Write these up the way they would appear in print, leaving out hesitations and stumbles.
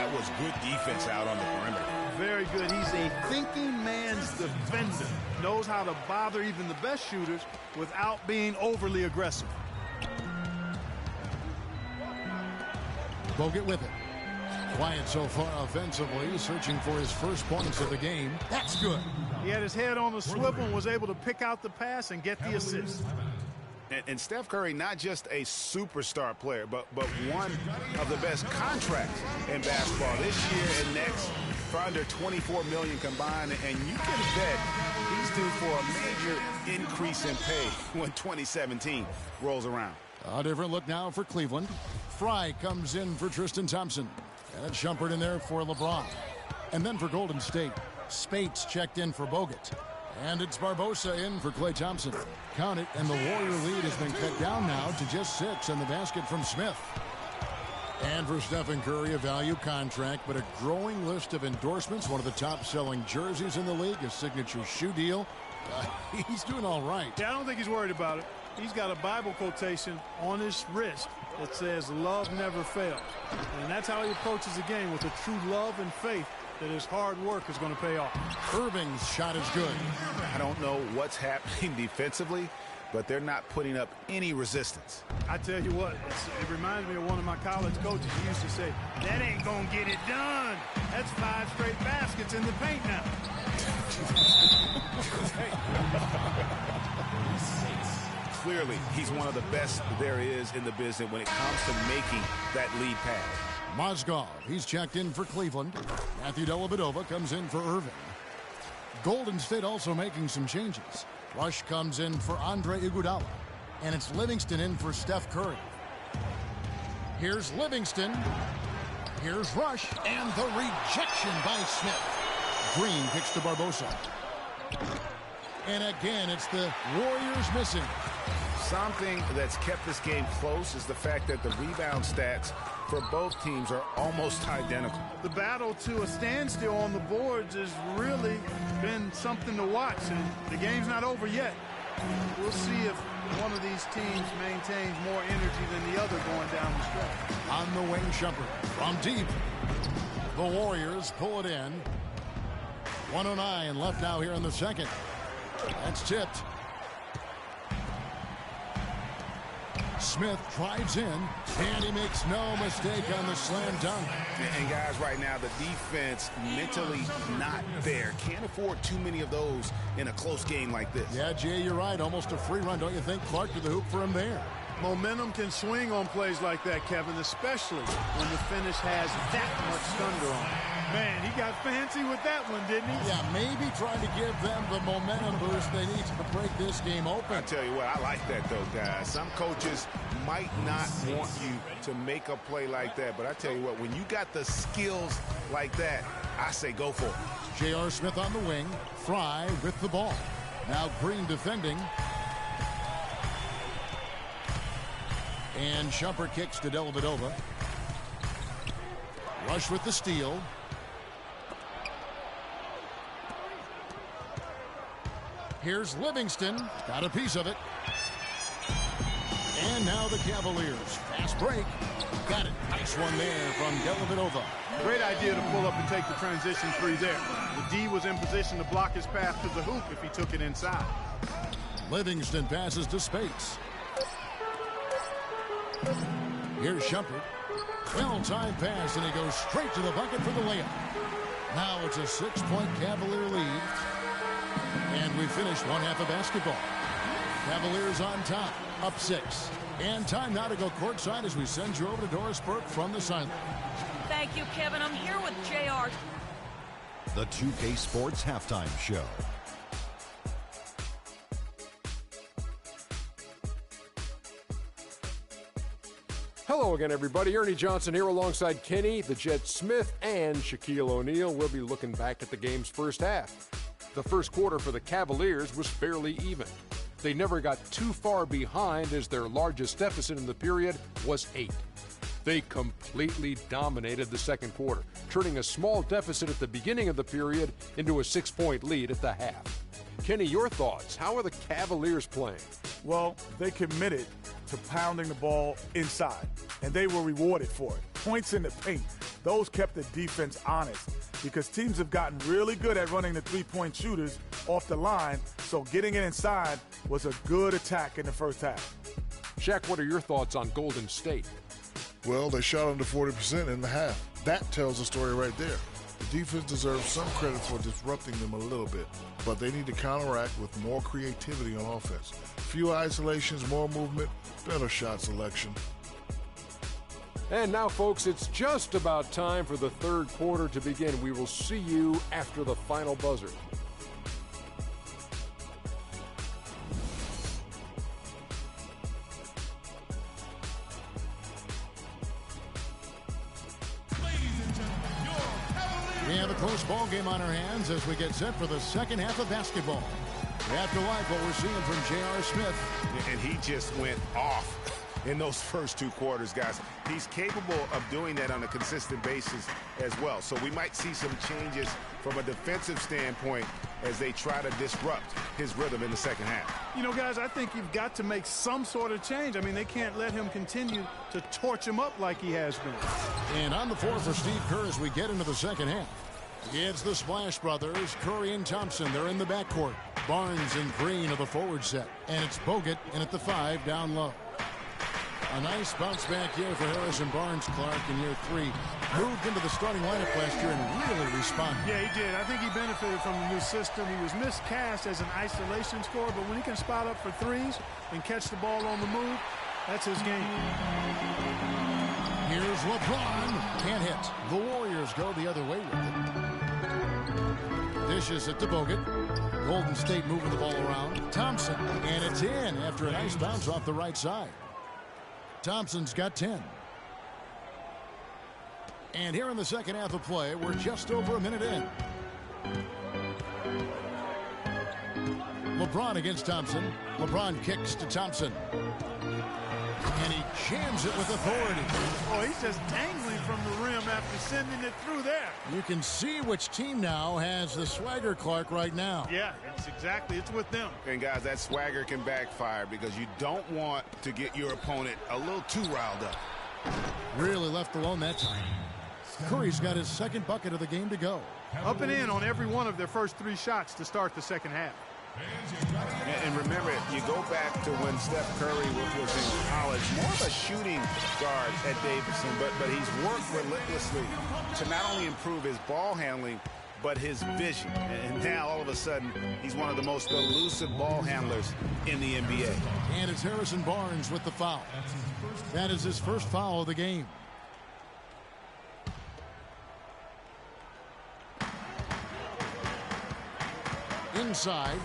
That was good defense out on the perimeter. Very good. He's a thinking man's defender. Knows how to bother even the best shooters without being overly aggressive. Bogut with it. Quiet so far offensively, searching for his first points of the game. That's good. He had his head on the swivel and was able to pick out the pass and get the assist. And Steph Curry, not just a superstar player, but one of the best contracts in basketball this year and next for under $24 million combined. And you can bet he's due for a major increase in pay when 2017 rolls around. A different look now for Cleveland. Fry comes in for Tristan Thompson. And Shumpert in there for LeBron. And then for Golden State, Spates checked in for Bogut. And it's Barbosa in for Klay Thompson. Count it, and the Warrior lead has been cut down now to just 6 on the basket from Smith. And for Stephen Curry, a value contract, but a growing list of endorsements. One of the top-selling jerseys in the league, a signature shoe deal. He's doing all right. Yeah, I don't think he's worried about it. He's got a Bible quotation on his wrist that says, "Love never fails." And that's how he approaches the game, with a true love and faith that his hard work is going to pay off. Irving's shot is good. I don't know what's happening defensively, but they're not putting up any resistance. I tell you what, it reminds me of one of my college coaches. He used to say, "That ain't going to get it done. That's 5 straight baskets in the paint now." Clearly, he's one of the best there is in the business when it comes to making that lead pass. Mozgov, he's checked in for Cleveland. Matthew Dellavedova comes in for Irving. Golden State also making some changes. Rush comes in for Andre Iguodala. And it's Livingston in for Steph Curry. Here's Livingston. Here's Rush. And the rejection by Smith. Green kicks to Barbosa. And again, it's the Warriors missing. Something that's kept this game close is the fact that the rebound stats for both teams are almost identical. The battle to a standstill on the boards has really been something to watch, and the game's not over yet. We'll see if one of these teams maintains more energy than the other going down the stretch. On the wing, Shumpert from deep. The Warriors pull it in. 1:09 left now here in the second. That's tipped. Smith drives in, and he makes no mistake on the slam dunk. And guys, right now, the defense mentally not there. Can't afford too many of those in a close game like this. Yeah, Jay, you're right. Almost a free run, don't you think? Clark to the hoop for him there. Momentum can swing on plays like that, Kevin, especially when the finish has that much thunder on it. Man, he got fancy with that one, didn't he? Yeah, maybe trying to give them the momentum boost they need to break this game open. I tell you what, I like that, though, guys. Some coaches might not want you to make a play like that, but I tell you what, when you got the skills like that, I say go for it. J.R. Smith on the wing. Fry with the ball. Now Green defending. And Shumpert kicks to Dellavedova. Rush with the steal. Here's Livingston. Got a piece of it. And now the Cavaliers. Fast break. Got it. Nice one there from Dellavedova. Great idea to pull up and take the transition three there. The D was in position to block his path to the hoop if he took it inside. Livingston passes to Spates. Here's Shumpert. Well-timed pass, and he goes straight to the bucket for the layup. Now it's a 6-point Cavalier lead. And we finished one half of basketball. Cavaliers on top, up 6. And time now to go courtside as we send you over to Doris Burke from the sideline. Thank you, Kevin. I'm here with JR. The 2K Sports Halftime Show. Hello again, everybody. Ernie Johnson here alongside Kenny, the Jet Smith, and Shaquille O'Neal. We'll be looking back at the game's first half. The first quarter for the Cavaliers was fairly even. They never got too far behind as their largest deficit in the period was 8. They completely dominated the second quarter, turning a small deficit at the beginning of the period into a 6-point lead at the half. Kenny, your thoughts? How are the Cavaliers playing? Well, they committed to pounding the ball inside, and they were rewarded for it. points in the paint. Those kept the defense honest because teams have gotten really good at running the three-point shooters off the line, so getting it inside was a good attack in the first half. Shaq, what are your thoughts on Golden State? Well, they shot under 40% in the half. That tells the story right there. The defense deserves some credit for disrupting them a little bit, but they need to counteract with more creativity on offense. Few isolations, more movement, better shot selection. And now, folks, it's just about time for the third quarter to begin. We will see you after the final buzzer. We have a close ball game on our hands as we get set for the second half of basketball. We have to like what we're seeing from J.R. Smith. And he just went off in those first two quarters, guys. He's capable of doing that on a consistent basis as well. So we might see some changes from a defensive standpoint as they try to disrupt his rhythm in the second half. You know, guys, I think you've got to make some sort of change. I mean, they can't let him continue to torch him up like he has been. And on the floor for Steve Kerr as we get into the second half. It's the Splash Brothers, Curry and Thompson. They're in the backcourt. Barnes and Green are the forward set. And it's Bogut in at the 5 down low. A nice bounce back here for Harrison Barnes, Clark, in year 3. Moved into the starting lineup last year and really responded. Yeah, he did. I think he benefited from the new system. He was miscast as an isolation scorer, but when he can spot up for threes and catch the ball on the move, that's his game. Here's LeBron. Can't hit. The Warriors go the other way with it. Dishes it to Bogut. Golden State moving the ball around. Thompson. And it's in after a nice bounce off the right side. Thompson's got 10. And here in the second half of play, we're just over a minute in. LeBron against Thompson. LeBron kicks to Thompson. And he jams it with authority. Oh, he's just dangling from the rim after sending it through there. You can see which team now has the swagger, Clark, right now. Yeah, it's with them. And, guys, that swagger can backfire because you don't want to get your opponent a little too riled up. Really left alone that time. Curry's got his second bucket of the game to go. Up and in on every one of their first 3 shots to start the second half. And remember, you go back to when Steph Curry was in college, more of a shooting guard at Davidson, but he's worked relentlessly to not only improve his ball handling, but his vision. And now, all of a sudden, he's one of the most elusive ball handlers in the NBA. And it's Harrison Barnes with the foul. That is his first foul of the game. Inside.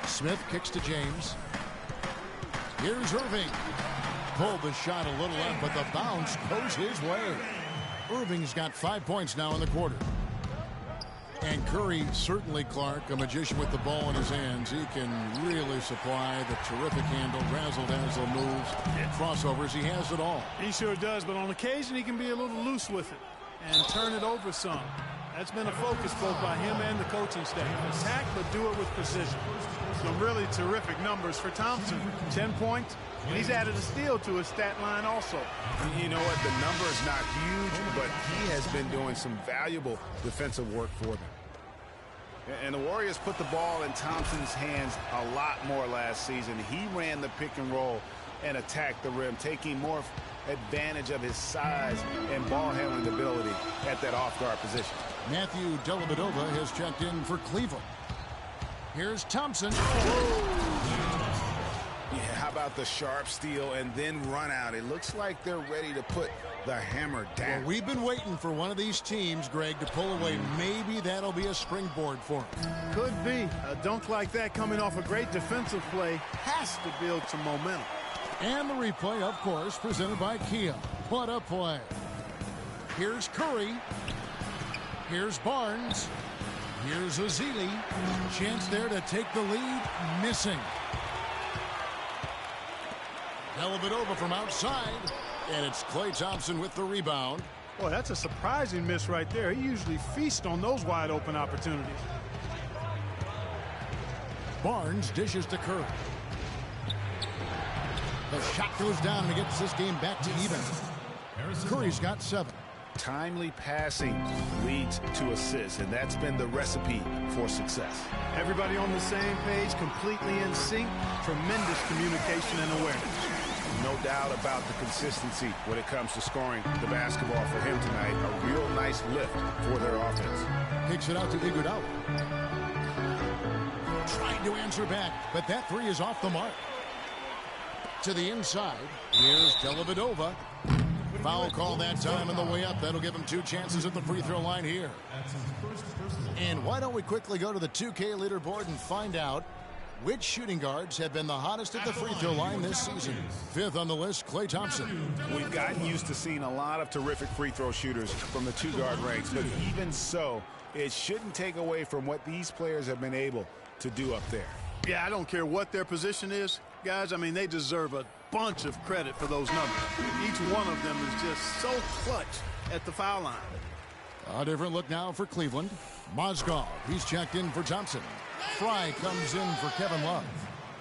Smith kicks to James. Here's Irving. Pulled the shot a little up, but the bounce goes his way. Irving's got 5 points now in the quarter. And Curry, certainly, Clark, a magician with the ball in his hands. He can really supply the terrific handle, razzle-dazzle moves, crossovers. He has it all. He sure does, but on occasion he can be a little loose with it and turn it over some. That's been a focus both by him and the coaching staff. Attack, but do it with precision. Some really terrific numbers for Thompson. 10 points, and he's added a steal to his stat line also. You know what? The number is not huge, but he has been doing some valuable defensive work for them. And the Warriors put the ball in Thompson's hands a lot more last season. He ran the pick and roll and attacked the rim, taking more advantage of his size and ball handling ability at that off-guard position. Matthew Dellavedova has checked in for Cleveland. Here's Thompson. Yeah, how about the sharp steal and then run out? It looks like they're ready to put the hammer down. Well, we've been waiting for one of these teams, Greg, to pull away. Maybe that'll be a springboard for them. Could be. A dunk like that coming off a great defensive play has to build some momentum. And the replay, of course, presented by Kia. What a play. Here's Curry. Here's Barnes. Here's Ezeli. Chance there to take the lead. Missing. Dellavedova from outside. And it's Klay Thompson with the rebound. Boy, that's a surprising miss right there. He usually feasts on those wide open opportunities. Barnes dishes to Curry. The shot goes down and gets this game back to even. Curry's got 7. Timely passing leads to assists, and that's been the recipe for success. Everybody on the same page, completely in sync. Tremendous communication and awareness. No doubt about the consistency when it comes to scoring the basketball for him tonight. A real nice lift for their offense. Kicks it out to Iguodala. Trying to answer back, but that 3 is off the mark. To the inside, here's Dellavedova. Foul call that time on the way up. That'll give him 2 chances at the free throw line here. And why don't we quickly go to the 2K leaderboard and find out which shooting guards have been the hottest at the free throw line this season. 5th on the list, Klay Thompson. We've gotten used to seeing a lot of terrific free throw shooters from the 2-guard ranks, but even so, it shouldn't take away from what these players have been able to do up there. Yeah, I don't care what their position is, guys. I mean, they deserve a bunch of credit for those numbers. Each one of them is just so clutch at the foul line. A different look now for Cleveland. Mozgov, he's checked in for Thompson. Fry comes in for Kevin Love.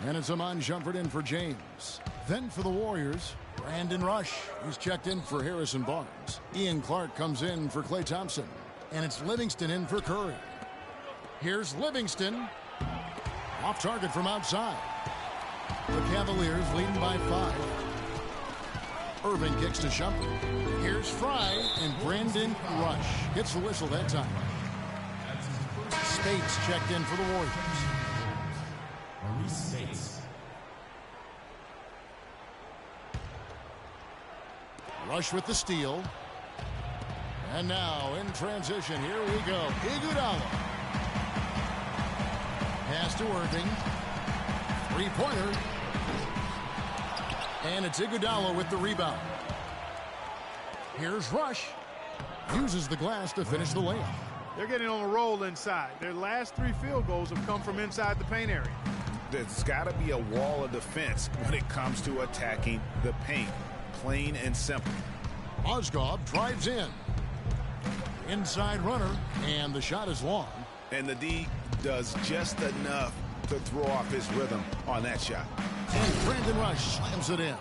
And it's Iman Shumpert in for James. Then for the Warriors, Brandon Rush. He's checked in for Harrison Barnes. Ian Clark comes in for Klay Thompson. And it's Livingston in for Curry. Here's Livingston. Off target from outside. The Cavaliers leading by 5. Irving kicks to Shumpert. Here's Fry, and Brandon Rush gets the whistle that time. Spates checked in for the Warriors. Rush with the steal. And now in transition, here we go. Iguodala. Pass to Irving. 3-pointer. And it's Iguodala with the rebound. Here's Rush. Uses the glass to finish the layup. They're getting on a roll inside. Their last 3 field goals have come from inside the paint area. There's got to be a wall of defense when it comes to attacking the paint. Plain and simple. Mozgov drives in. Inside runner, and the shot is long. And the D does just enough to throw off his rhythm on that shot. And Brandon Rush slams it in.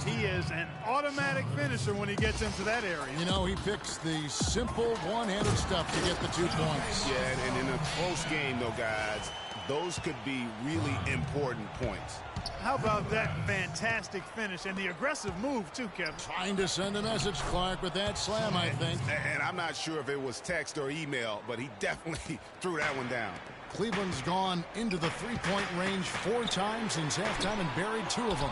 He is an automatic finisher when he gets into that area. You know, he picks the simple one-handed stuff to get the 2 points. Yeah, and in a close game, though, guys, those could be really important points. How about that fantastic finish and the aggressive move, too, Kevin? Trying to send a message, Clark, with that slam, I think. And I'm not sure if it was text or email, but he definitely threw that one down. Cleveland's gone into the 3-point range 4 times since halftime and buried 2 of them.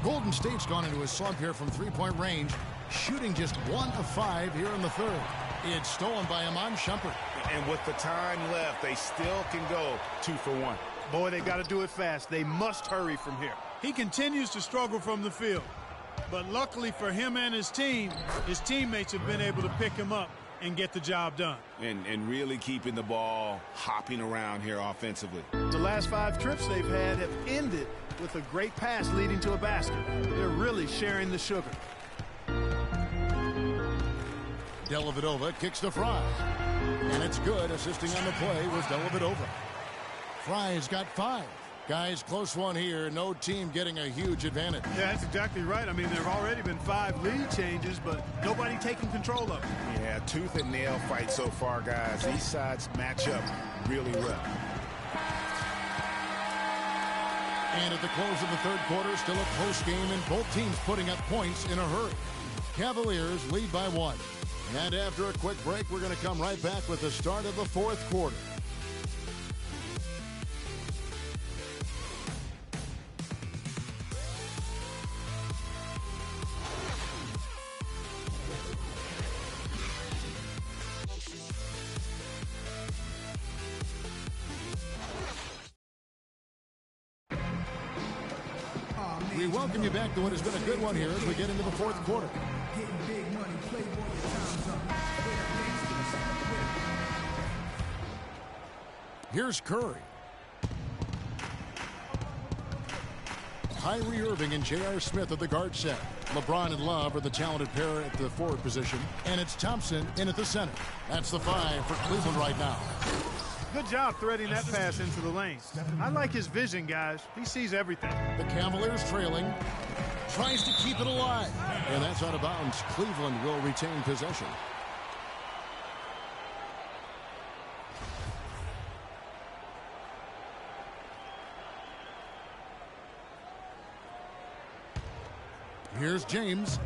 Golden State's gone into a slump here from 3-point range, shooting just 1 of 5 here in the 3rd. It's stolen by Iman Shumpert. And with the time left, they still can go 2 for 1. Boy, they got to do it fast. They must hurry from here. He continues to struggle from the field. But luckily for him and his team, his teammates have been able to pick him up and get the job done. And really keeping the ball hopping around here offensively. The last 5 trips they've had have ended with a great pass leading to a basket. They're really sharing the sugar. Dellavedova kicks to Fry. And it's good. Assisting on the play was Dellavedova. Fry's got 5. Guys, close one here. No team getting a huge advantage. Yeah, that's exactly right. I mean, there have already been 5 lead changes, but nobody taking control of it. Yeah, tooth and nail fight so far, guys. These sides match up really well. And at the close of the 3rd quarter, still a close game, and both teams putting up points in a hurry. Cavaliers lead by 1. And after a quick break, we're going to come right back with the start of the 4th quarter. We welcome you back to what has been a good one here as we get into the 4th quarter. Here's Curry. Kyrie Irving and J.R. Smith at the guard set. LeBron and Love are the talented pair at the forward position. And it's Thompson in at the center. That's the 5 for Cleveland right now. Good job threading that pass into the lane. I like his vision, guys. He sees everything. The Cavaliers trailing. Tries to keep it alive. And that's out of bounds. Cleveland will retain possession. Here's James.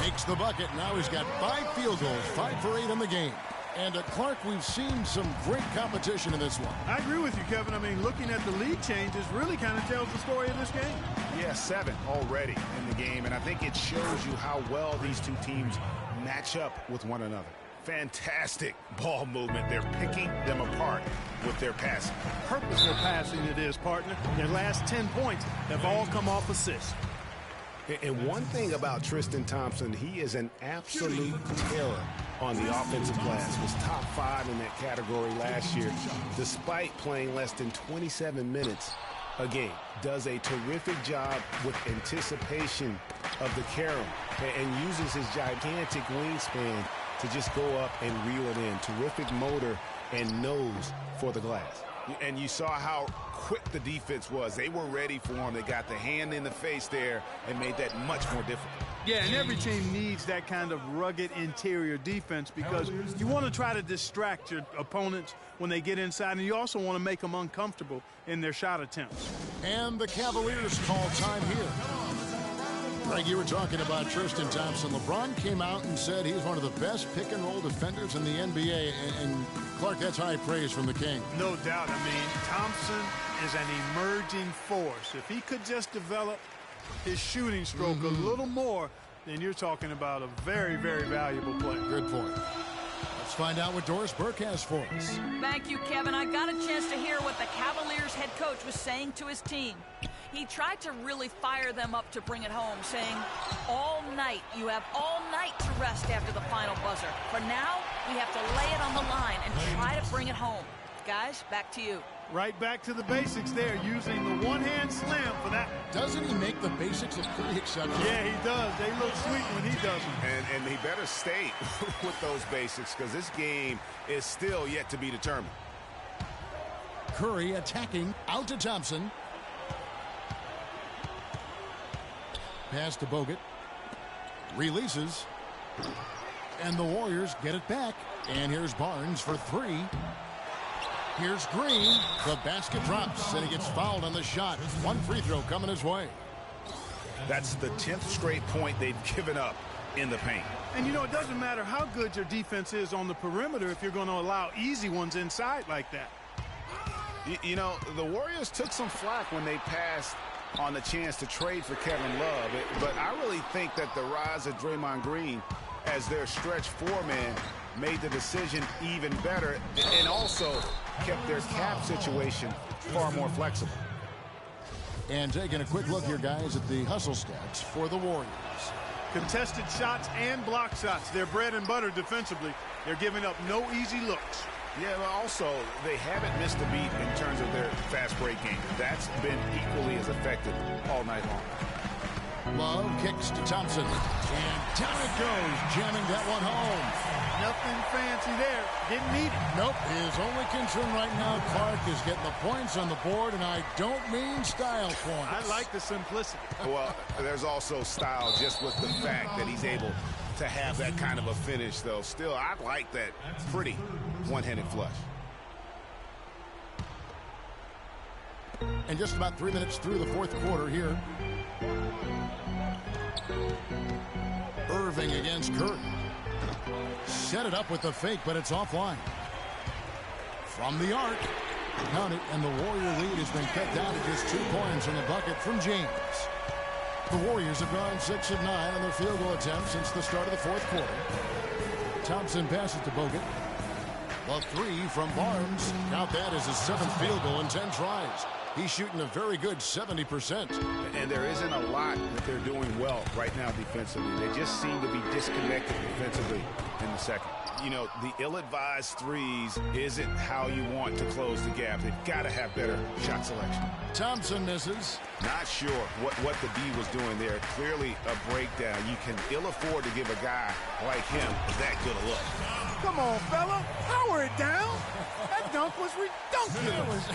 Makes the bucket. Now he's got 5 field goals, 5 for 8 in the game. And Clark, we've seen some great competition in this one. I agree with you, Kevin. I mean, looking at the lead changes really kind of tells the story of this game. Yeah, 7 already in the game, and I think it shows you how well these two teams match up with one another. Fantastic ball movement. They're picking them apart with their passing. Purposeful passing it is, partner. Their last 10 points have all come off assists. And one thing about Tristan Thompson, he is an absolute terror on the offensive glass. Was top 5 in that category last year, despite playing less than 27 minutes a game. Does a terrific job with anticipation of the carom and uses his gigantic wingspan to just go up and reel it in. Terrific motor and nose for the glass. And you saw how quick the defense was. They were ready for him. They got the hand in the face there and made that much more difficult. Yeah, and every team needs that kind of rugged interior defense because you want to try to distract your opponents when they get inside, and you also want to make them uncomfortable in their shot attempts. And the Cavaliers call time here. Greg, you were talking about Tristan Thompson. LeBron came out and said he's one of the best pick-and-roll defenders in the NBA. And Clark, that's high praise from the King. No doubt. I mean, Thompson is an emerging force. If he could just develop his shooting stroke a little more, then you're talking about a very, very valuable player. Good point. Let's find out what Doris Burke has for us. Thank you, Kevin. I got a chance to hear what the Cavaliers head coach was saying to his team. He tried to really fire them up to bring it home, saying, all night, you have all night to rest after the final buzzer. For now, we have to lay it on the line and try to bring it home. Guys, back to you. Right back to the basics there, using the one-hand slam for that. Doesn't he make the basics look pretty exceptional? Yeah, he does. They look sweet when he does them. And he better stay with those basics because this game is still yet to be determined. Curry attacking, out to Thompson. Pass to Bogut. Releases. And the Warriors get it back. And here's Barnes for 3. Here's Green. The basket drops, and he gets fouled on the shot. 1 free throw coming his way. That's the 10th straight point they've given up in the paint. And, you know, it doesn't matter how good your defense is on the perimeter if you're going to allow easy ones inside like that. You know, the Warriors took some flack when they passed on the chance to trade for Kevin Love. But I really think that the rise of Draymond Green as their stretch 4-man made the decision even better and also kept their cap situation far more flexible. And taking a quick look here, guys, at the hustle stats for the Warriors. Contested shots and block shots. They're bread and butter defensively. They're giving up no easy looks. Yeah, but also, they haven't missed a beat in terms of their fast break game. That's been equally as effective all night long. Love kicks to Thompson. And down it goes, jamming that one home. Nothing fancy there. Didn't need it. Nope. His only concern right now, Clark, is getting the points on the board, and I don't mean style points. I like the simplicity. Well, there's also style just with the fact that he's able to have that kind of a finish, though. Still, I like that pretty one-handed flush. And just about 3 minutes through the fourth quarter here. Irving against Curry. Set it up with the fake, but it's offline. From the arc. Count it, and the Warrior lead has been cut down to just 2 points in the bucket from James. The Warriors have gone 6 of 9 on their field goal attempts since the start of the fourth quarter. Thompson passes to Bogut. The 3 from Barnes. Count that as his 7th field goal in 10 tries. He's shooting a very good 70%. And there isn't a lot that they're doing well right now defensively. They just seem to be disconnected defensively in the second. You know, the ill-advised threes isn't how you want to close the gap. They've got to have better shot selection. Thompson misses. Not sure what the D was doing there. Clearly a breakdown. You can ill afford to give a guy like him that good a look. Come on, fella. Power it down. That dunk was redunculous.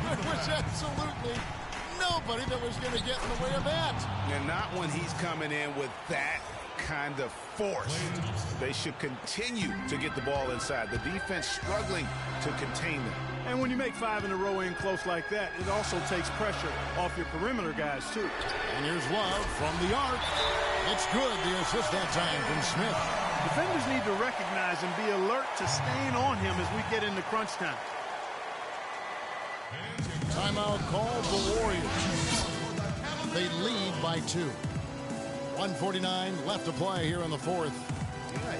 There was absolutely nobody that was going to get in the way of that. And not when he's coming in with that kind of force. They should continue to get the ball inside. The defense struggling to contain them. And when you make 5 in a row in close like that, it also takes pressure off your perimeter guys, too. And here's Love from the arc. It's good, the assist that time from Smith. Defenders need to recognize and be alert to staying on him as we get into crunch time. Timeout called the Warriors. They lead by 2. 1:49 left to play here in the fourth.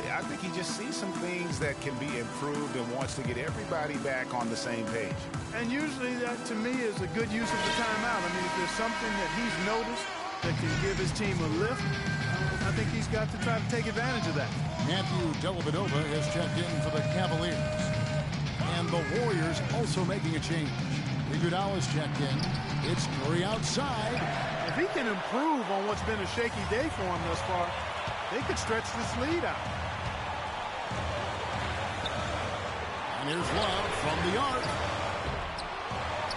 Yeah, I think he just sees some things that can be improved and wants to get everybody back on the same page. And usually that, to me, is a good use of the timeout. I mean, if there's something that he's noticed that can give his team a lift, I think he's got to try to take advantage of that. Matthew Dellavedova has checked in for the Cavaliers. And the Warriors also making a change. Iguodala's checked in. It's Curry outside. If he can improve on what's been a shaky day for him thus far, they could stretch this lead out. And here's Love from the arc.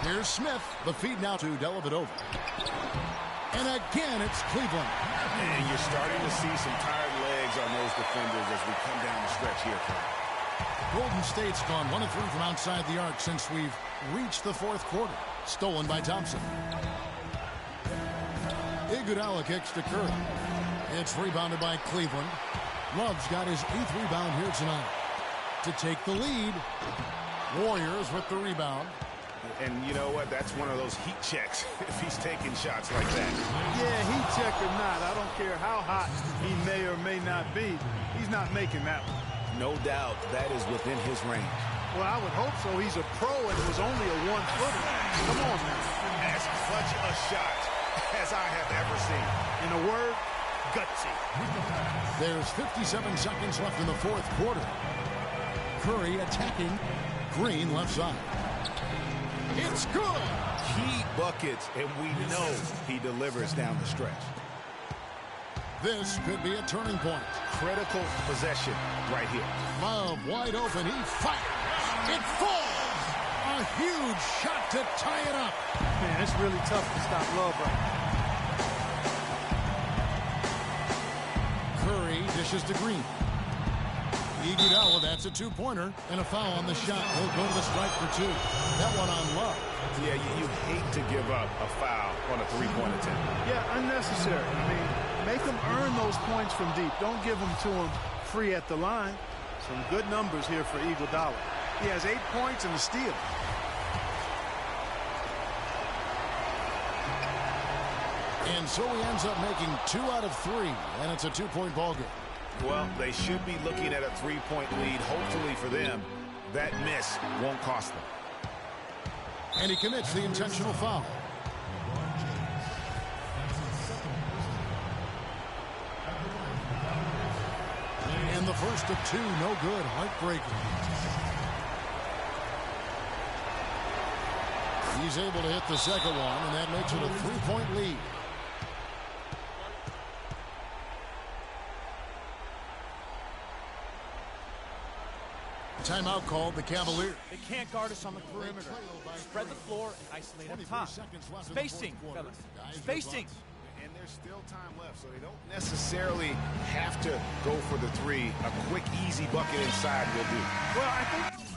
Here's Smith. The feed now to Dellavedova. And again, it's Cleveland. And you're starting to see some tired legs on those defenders as we come down the stretch here. Golden State's gone 1 of 3 from outside the arc since we've reached the fourth quarter. Stolen by Thompson. Iguodala kicks to Curry. It's rebounded by Cleveland. Love's got his 8th rebound here tonight. To take the lead. Warriors with the rebound. And you know what? That's one of those heat checks if he's taking shots like that. Yeah, heat check or not, I don't care how hot he may or may not be. He's not making that one. No doubt that is within his range. Well, I would hope so. He's a pro and it was only a 1-footer. Come on, man. As clutch a shot as I have ever seen. In a word, gutsy. There's 57 seconds left in the fourth quarter. Curry attacking. Green left side. It's good. Key buckets, and we know he delivers down the stretch. This could be a turning point. Critical possession right here. Love wide open. He fires. It falls. A huge shot to tie it up. Man, it's really tough to stop Love right now. Curry dishes to Green. Iguodala, that's a 2-pointer, and a foul on the shot. He'll go to the strike for 2. That one on Love. Yeah, you hate to give up a foul on a 3-point attempt. Yeah, unnecessary. I mean, make them earn those points from deep. Don't give them to them free at the line. Some good numbers here for Iguodala. He has 8 points and a steal. And so he ends up making 2 out of 3, and it's a 2-point ball game. Well, they should be looking at a 3-point lead. Hopefully for them, that miss won't cost them. And he commits the intentional foul. And the first of 2, no good. Heartbreaking. He's able to hit the second one, and that makes it a 3-point lead. Timeout called the Cavaliers. They can't guard us on the perimeter. Spread the floor and isolate up top. Spacing, fellas. Spacing. And there's still time left, so they don't necessarily have to go for the 3. A quick, easy bucket inside will do. Well, I think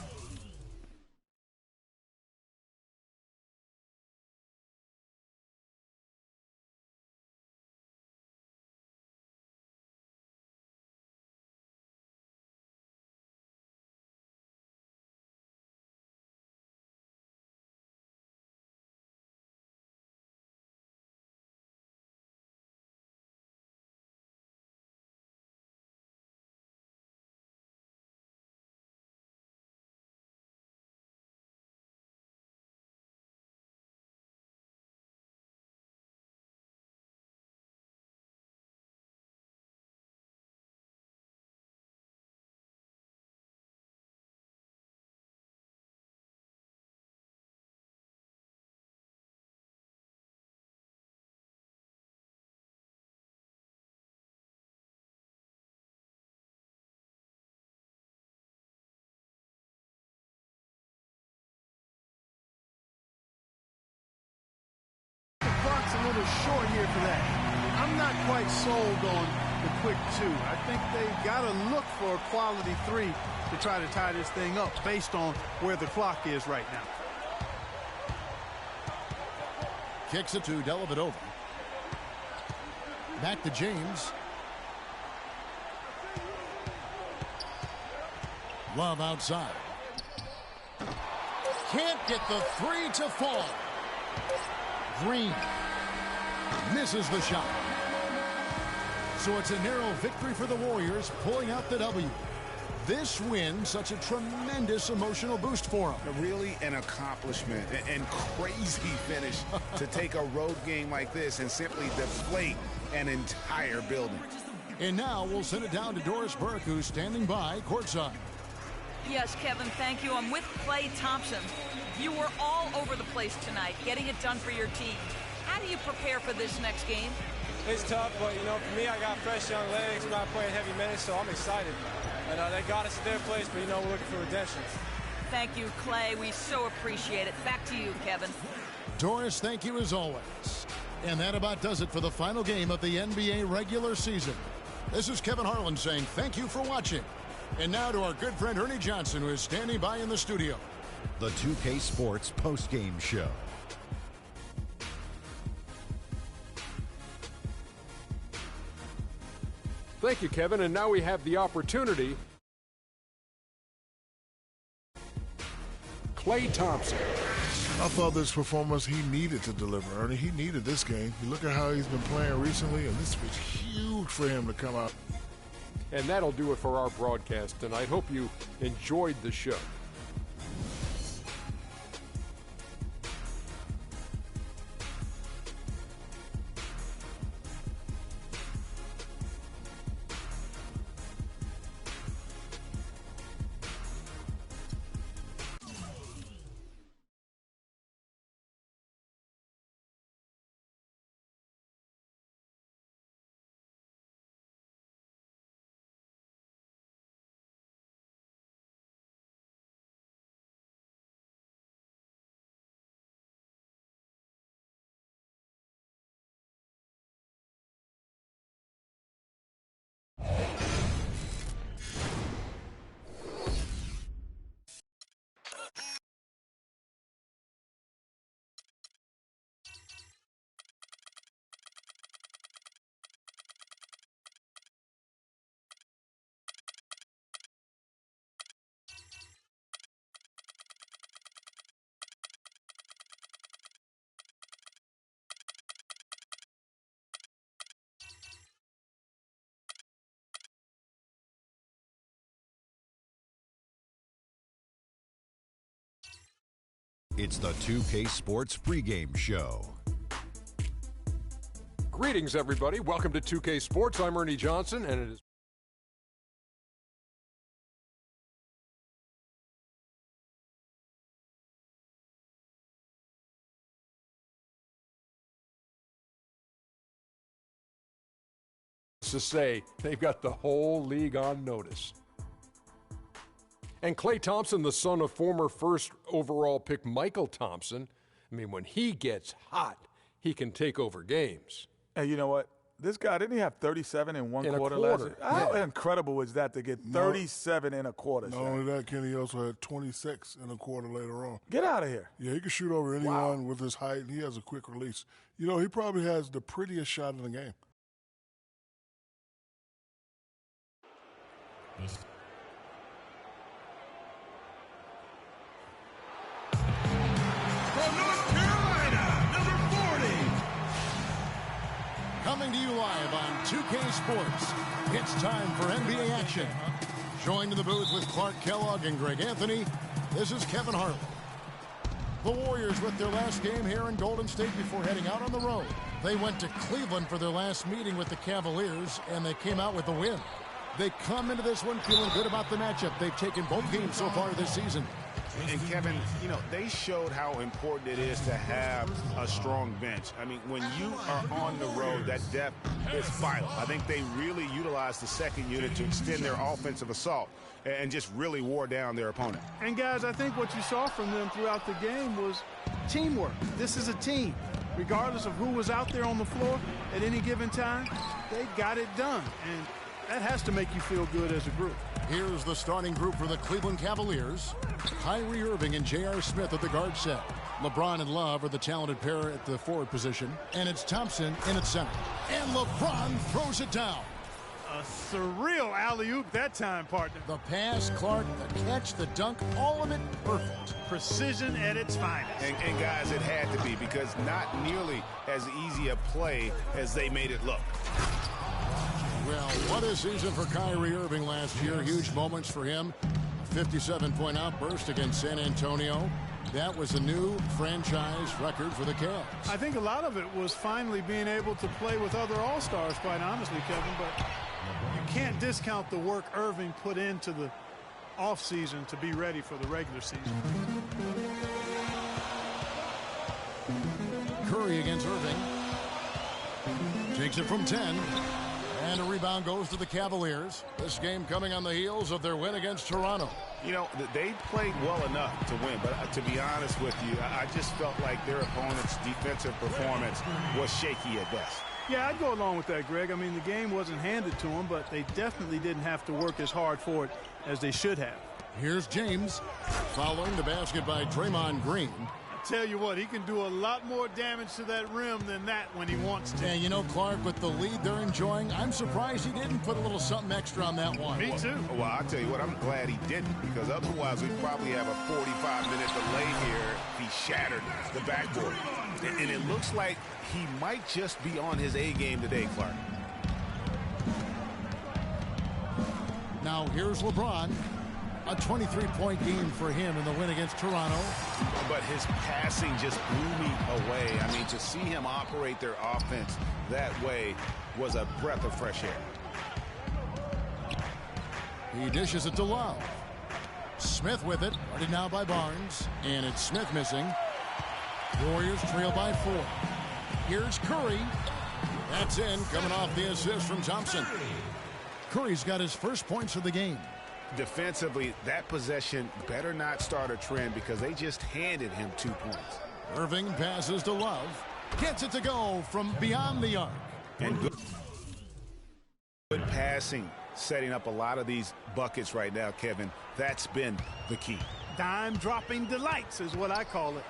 little short here for that. I'm not quite sold on the quick 2. I think they've got to look for a quality 3 to try to tie this thing up based on where the clock is right now. Kicks it to Dellavedova. Back to James. Love outside. Can't get the 3 to fall. Green misses the shot. So it's a narrow victory for the Warriors, pulling out the W. This win, such a tremendous emotional boost for them. Really an accomplishment and crazy finish to take a road game like this and simply deflate an entire building. And now we'll send it down to Doris Burke, who's standing by courtside. Yes, Kevin, thank you. I'm with Klay Thompson. You were all over the place tonight, getting it done for your team. How do you prepare for this next game? It's tough, but, for me, I got fresh young legs. I'm not playing heavy minutes, so I'm excited. And they got us at their place, but, we're looking for redemption. Thank you, Klay. We so appreciate it. Back to you, Kevin. Doris, thank you as always. And that about does it for the final game of the NBA regular season. This is Kevin Harlan saying thank you for watching. And now to our good friend Ernie Johnson, who is standing by in the studio. The 2K Sports postgame show. Thank you, Kevin. And now we have the opportunity. Klay Thompson. I thought this performance he needed to deliver, Ernie. He needed this game. You look at how he's been playing recently, and this was huge for him to come out. And that'll do it for our broadcast tonight. Hope you enjoyed the show. It's the 2K Sports pregame show. Greetings, everybody. Welcome to 2K Sports. I'm Ernie Johnson, and it is to say they've got the whole league on notice. And Klay Thompson, the son of former first overall pick Michael Thompson, when he gets hot, he can take over games. And you know what? This guy, didn't he have 37 in one quarter last year? How incredible was that to get 37 in a quarter? Not only that, Kenny also had 26 in a quarter later on. Get out of here. Yeah, he can shoot over anyone with his height, and he has a quick release. He probably has the prettiest shot in the game. Coming to you live on 2K Sports, it's time for NBA action. Joined in the booth with Clark Kellogg and Greg Anthony, this is Kevin Harlan. The Warriors with their last game here in Golden State before heading out on the road. They went to Cleveland for their last meeting with the Cavaliers, and they came out with a win. They come into this one feeling good about the matchup. They've taken both games so far this season. And Kevin, they showed how important it is to have a strong bench. When you are on the road, that depth is vital. I think they really utilized the second unit to extend their offensive assault and just really wore down their opponent. And guys, I think what you saw from them throughout the game was teamwork. This is a team. regardless of who was out there on the floor at any given time, they got it done. And that has to make you feel good as a group. Here's the starting group for the Cleveland Cavaliers. Kyrie Irving and J.R. Smith at the guard set. LeBron and Love are the talented pair at the forward position. And it's Thompson in at center. And LeBron throws it down. A surreal alley-oop that time, partner. The pass, Clark, the catch, the dunk, all of it perfect. Precision at its finest. And guys, it had to be, because not nearly as easy a play as they made it look. Well, what a season for Kyrie Irving last year. Huge moments for him. A 57-point outburst against San Antonio. That was a new franchise record for the Cavs. I think a lot of it was finally being able to play with other All-Stars, quite honestly, Kevin. But you can't discount the work Irving put into the offseason to be ready for the regular season. Curry against Irving. Takes it from 10. And a rebound goes to the Cavaliers. This game coming on the heels of their win against Toronto. You know, they played well enough to win, but to be honest with you, I just felt like their opponent's defensive performance was shaky at best. Yeah, I'd go along with that, Greg. I mean, the game wasn't handed to them, but they definitely didn't have to work as hard for it as they should have. Here's James following the basket by Draymond Green. Tell you what, he can do a lot more damage to that rim than that when he wants to. And you know, Clark, with the lead they're enjoying, I'm surprised he didn't put a little something extra on that one. Me too. Well, I'll tell you what, I'm glad he didn't, because otherwise we'd probably have a 45-minute delay here if he shattered the backboard. And it looks like he might just be on his A game today, Clark. Now here's LeBron. A 23-point game for him in the win against Toronto. But his passing just blew me away. I mean, to see him operate their offense that way was a breath of fresh air. He dishes it to Love. Smith with it. Guarded now by Barnes. And it's Smith missing. Warriors trail by 4. Here's Curry. That's in, coming off the assist from Thompson. Curry's got his first points of the game. Defensively, that possession better not start a trend, because they just handed him 2 points. Irving passes to Love. Gets it to go from beyond the arc. And good passing, setting up a lot of these buckets right now, Kevin. That's been the key. Dime-dropping delights is what I call it.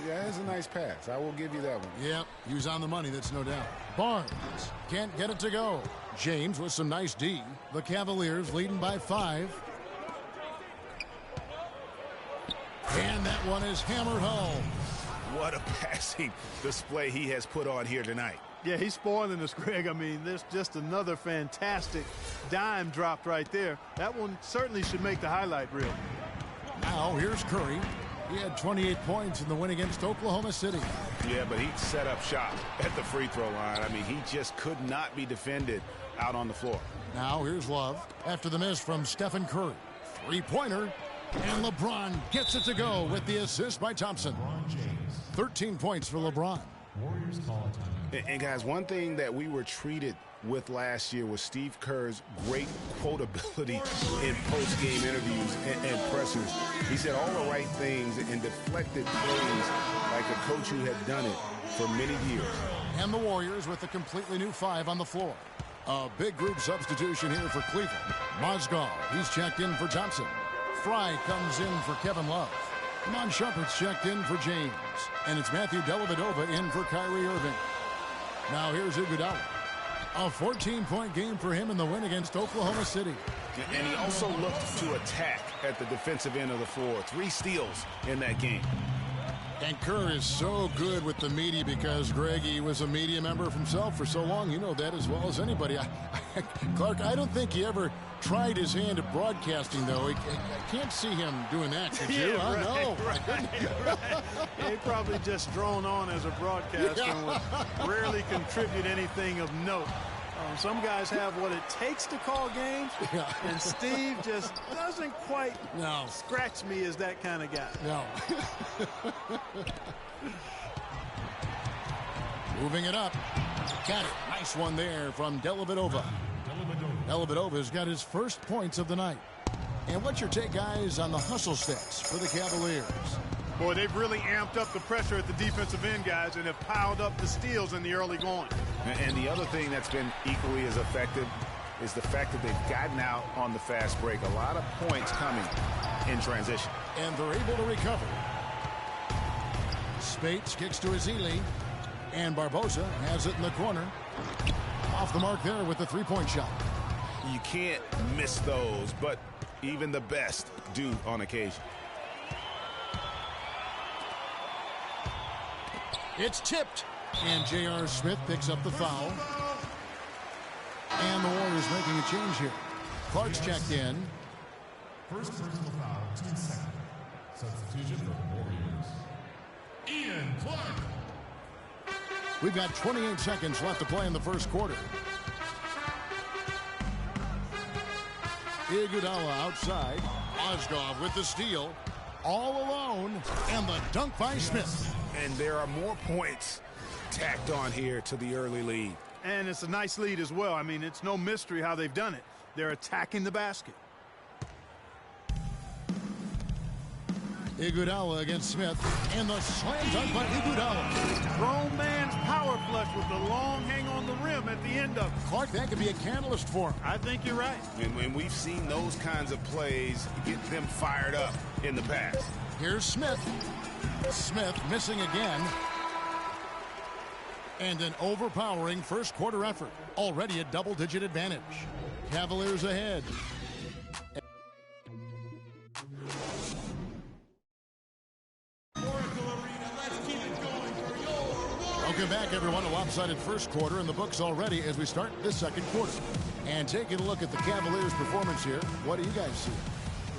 That's a nice pass. I will give you that one. Yep, he was on the money, that's no doubt. Barnes can't get it to go. James with some nice D. The Cavaliers leading by 5. And that one is hammered home. What a passing display he has put on here tonight. Yeah, he's spoiling us, Greg. I mean, there's just another fantastic dime dropped right there. That one certainly should make the highlight reel. Now here's Curry. He had 28 points in the win against Oklahoma City. Yeah, but he set up shop at the free throw line. I mean, he just could not be defended out on the floor. Now here's Love after the miss from Stephen Curry. 3-pointer. And LeBron gets it to go with the assist by Thompson. 13 points for LeBron. And guys, one thing that we were treated with last year was Steve Kerr's great quotability in post-game interviews and pressers. He said all the right things and deflected plays like a coach who had done it for many years. And the Warriors with a completely new 5 on the floor. A big group substitution here for Cleveland. Mozgov, he's checked in for Thompson. Fry comes in for Kevin Love. Mon Shumpert's checked in for James. And it's Matthew Dellavedova in for Kyrie Irving. Now here's Iguodala. A 14-point game for him in the win against Oklahoma City. And he also looked to attack at the defensive end of the floor. 3 steals in that game. And Kerr is so good with the media because, Greg, he was a media member himself for so long. You know that as well as anybody. Clark, I don't think he ever tried his hand at broadcasting, though. I can't see him doing that, could you? Yeah, right, No. right. Yeah, he probably just thrown on as a broadcaster and would rarely contribute anything of note. Some guys have what it takes to call games, and Steve just doesn't quite scratch me as that kind of guy. No. Moving it up. Got it. Nice one there from Dellavedova. Dellavedova's got his first points of the night. And what's your take, guys, on the hustle stats for the Cavaliers? Boy, they've really amped up the pressure at the defensive end, guys, and have piled up the steals in the early going. And the other thing that's been equally as effective is the fact that they've gotten out on the fast break. A lot of points coming in transition. And they're able to recover. Spates kicks to Azili. And Barbosa has it in the corner. Off the mark there with the three-point shot. You can't miss those, but even the best do on occasion. It's tipped. And J.R. Smith picks up the foul. And the Warriors making a change here. Clark's checked in. First personal foul, 2 seconds. Substitution for the Warriors. Ian Clark. We've got 28 seconds left to play in the first quarter. Iguodala outside. Ozgov with the steal. All alone. And the dunk by Smith. And there are more points tacked on here to the early lead. And it's a nice lead as well. I mean, it's no mystery how they've done it. They're attacking the basket. Iguodala against Smith. And the slam dunk by Iguodala. Grown man's power flush with the long hang on the rim at the end of it. Clark, that could be a catalyst for him. I think you're right. And we've seen those kinds of plays get them fired up in the past. Here's Smith. Smith missing again. And an overpowering first quarter effort. Already a double-digit advantage. Cavaliers ahead. Welcome back, everyone. A lopsided first quarter in the books already as we start this second quarter. And taking a look at the Cavaliers' performance here, what do you guys see?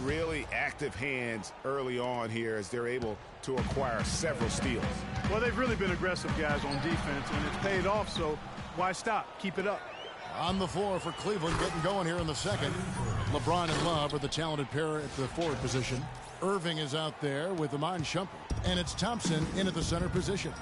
Really active hands early on here as they're able to acquire several steals. Well, they've really been aggressive, guys, on defense, and it's paid off, so why stop? Keep it up. On the floor for Cleveland, getting going here in the second. LeBron and Love are the talented pair at the forward position. Irving is out there with Iman Shumpert, and it's Thompson in at the center position.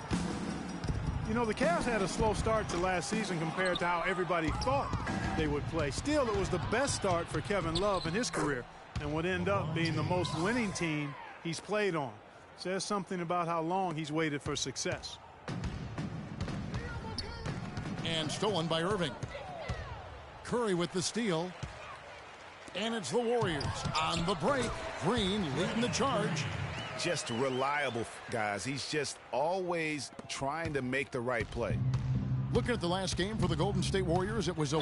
You know, the Cavs had a slow start to last season compared to how everybody thought they would play. Still, it was the best start for Kevin Love in his career and would end up being the most winning team he's played on. Says something about how long he's waited for success. And stolen by Irving. Curry with the steal. And it's the Warriors on the break. Green leading the charge. Just reliable, guys. He's just always trying to make the right play. Looking at the last game for the Golden State Warriors, it was a...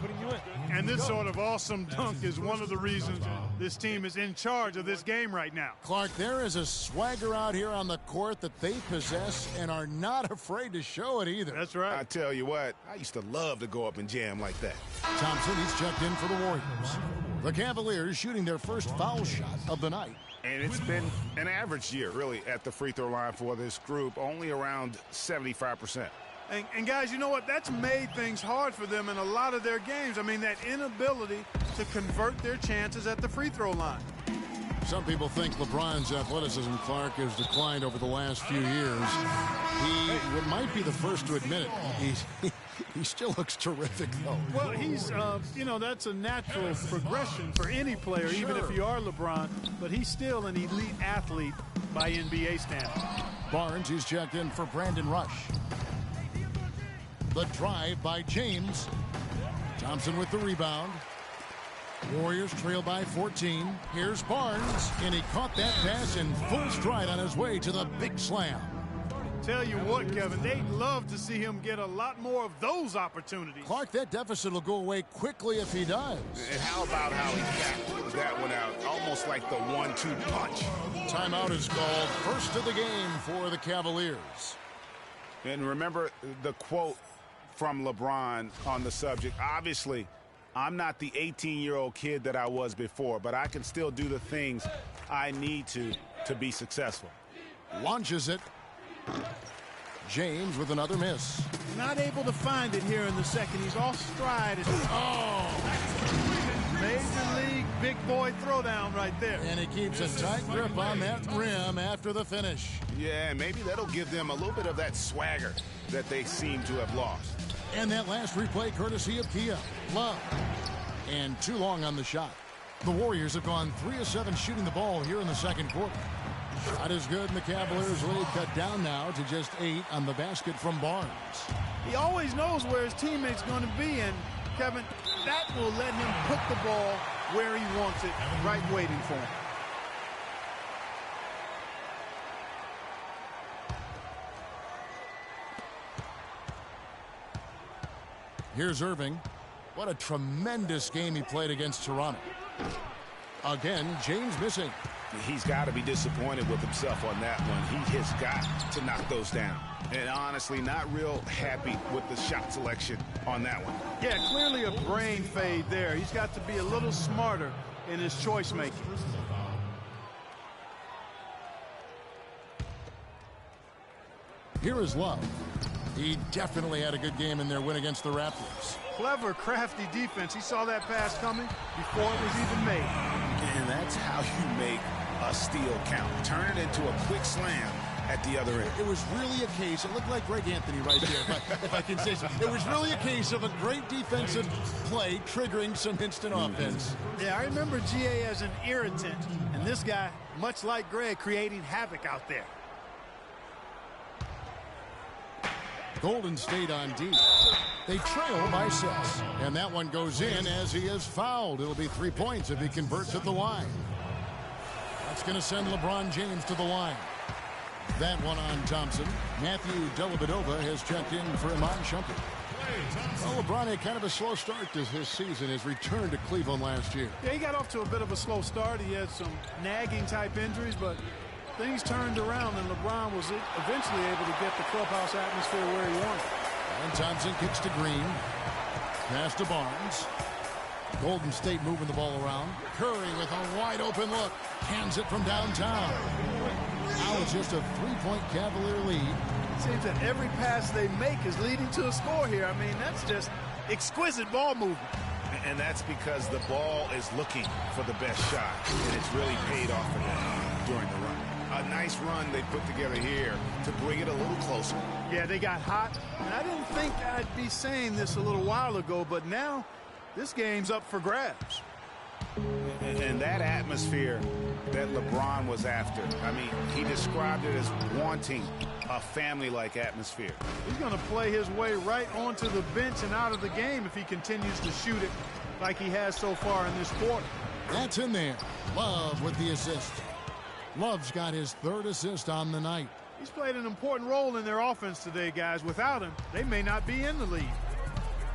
Putting you in. And this sort of awesome dunk is one of the reasons this team is in charge of this game right now. Clark, there is a swagger out here on the court that they possess and are not afraid to show it either. That's right. I tell you what, I used to love to go up and jam like that. Thompson, he's checked in for the Warriors. The Cavaliers shooting their first foul shot of the night. And it's been an average year, really, at the free throw line for this group, only around 75%. And guys, you know what? That's made things hard for them in a lot of their games. I mean, that inability to convert their chances at the free throw line. Some people think LeBron's athleticism, Clark, has declined over the last few years. He might be the first to admit it. He still looks terrific, though. Well, he's, you know, that's a natural progression for any player, even if you are LeBron. But he's still an elite athlete by NBA standards. Barnes, he's checked in for Brandon Rush. The drive by James. Thompson with the rebound. Warriors trail by 14. Here's Barnes, and he caught that pass in full stride on his way to the big slam. Tell you what, Kevin, they'd love to see him get a lot more of those opportunities. Clark, that deficit will go away quickly if he does. And how about how he got that one out, almost like the 1-2 punch. Timeout is called. First of the game for the Cavaliers. And remember the quote from LeBron on the subject. Obviously, I'm not the 18-year-old kid that I was before, but I can still do the things I need to be successful. Launches it. James with another miss. Not able to find it here in the second. He's off stride. Major league big boy throwdown right there. And he keeps a tight grip on that rim after the finish. Yeah, maybe that'll give them a little bit of that swagger that they seem to have lost. And that last replay courtesy of Kia. Love. And too long on the shot. The Warriors have gone 3 of 7 shooting the ball here in the second quarter. Shot is good, and the Cavaliers lead cut down now to just 8 on the basket from Barnes. He always knows where his teammate's going to be, and Kevin, that will let him put the ball where he wants it, right waiting for him. Here's Irving. What a tremendous game he played against Toronto. Again, James missing. He's got to be disappointed with himself on that one. He has got to knock those down. And honestly, not real happy with the shot selection on that one. Yeah, clearly a brain fade there. He's got to be a little smarter in his choice making. Here is Love. He definitely had a good game in their win against the Raptors. Clever, crafty defense. He saw that pass coming before it was even made. And that's how you make a steal count. Turn it into a quick slam at the other end. It was really a case, it looked like Greg Anthony right there, if I can say so. It was really a case of a great defensive play triggering some instant offense. Yeah, I remember GA as an irritant, and this guy, much like Greg, creating havoc out there. Golden State on D. They trail by 6. And that one goes in as he is fouled. It'll be 3 points if he converts at the line. That's going to send LeBron James to the line. That one on Thompson. Matthew Dellavedova has checked in for Iman Shumpert. Well, LeBron had kind of a slow start to his season. His return to Cleveland last year. Yeah, he got off to a bit of a slow start. He had some nagging type injuries, but things turned around, and LeBron was eventually able to get the clubhouse atmosphere where he wanted. And Thompson kicks to Green. Pass to Barnes. Golden State moving the ball around. Curry with a wide open look. Hands it from downtown. Now it's just a 3-point Cavalier lead. It seems that every pass they make is leading to a score here. I mean, that's just exquisite ball movement. And that's because the ball is looking for the best shot, and it's really paid off for them during the run. A nice run they put together here to bring it a little closer. Yeah, they got hot, and I didn't think I'd be saying this a little while ago, but now this game's up for grabs. And that atmosphere that LeBron was after, I mean, he described it as wanting a family-like atmosphere. He's going to play his way right onto the bench and out of the game if he continues to shoot it like he has so far in this quarter. That's in there. Love with the assist. Love's got his 3rd assist on the night. He's played an important role in their offense today, guys. Without him, they may not be in the lead.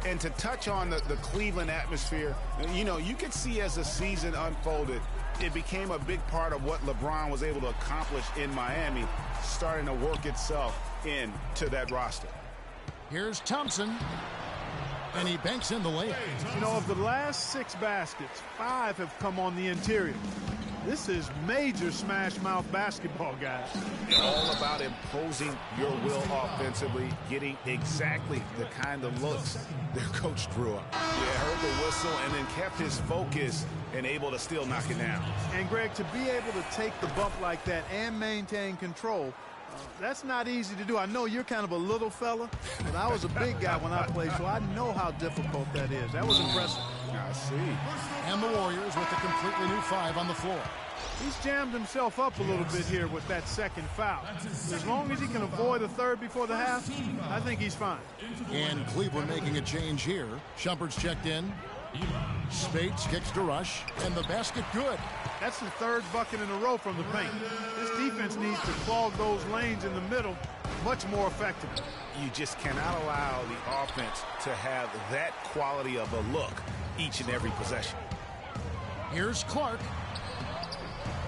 And to touch on the Cleveland atmosphere, you know, you could see as the season unfolded, it became a big part of what LeBron was able to accomplish in Miami, starting to work itself into that roster. Here's Thompson. And he banks in the layup. You know, of the last 6 baskets, 5 have come on the interior. This is major smash-mouth basketball, guys. All about imposing your will offensively, getting exactly the kind of looks their coach drew up. Yeah, heard the whistle and then kept his focus and able to still knock it down. And, Greg, to be able to take the bump like that and maintain control, that's not easy to do. I know you're kind of a little fella, but I was a big guy when I played, so I know how difficult that is. That was impressive. I see. And the Warriors with a completely new 5 on the floor. He's jammed himself up a little bit here with that second foul. As long as he can avoid a 3rd before the half, I think he's fine. And Cleveland making a change here. Shumpert's checked in. Speights kicks to Rush, and the basket good. That's the 3rd bucket in a row from the paint. This defense needs to clog those lanes in the middle much more effectively. You just cannot allow the offense to have that quality of a look each and every possession. Here's Clark.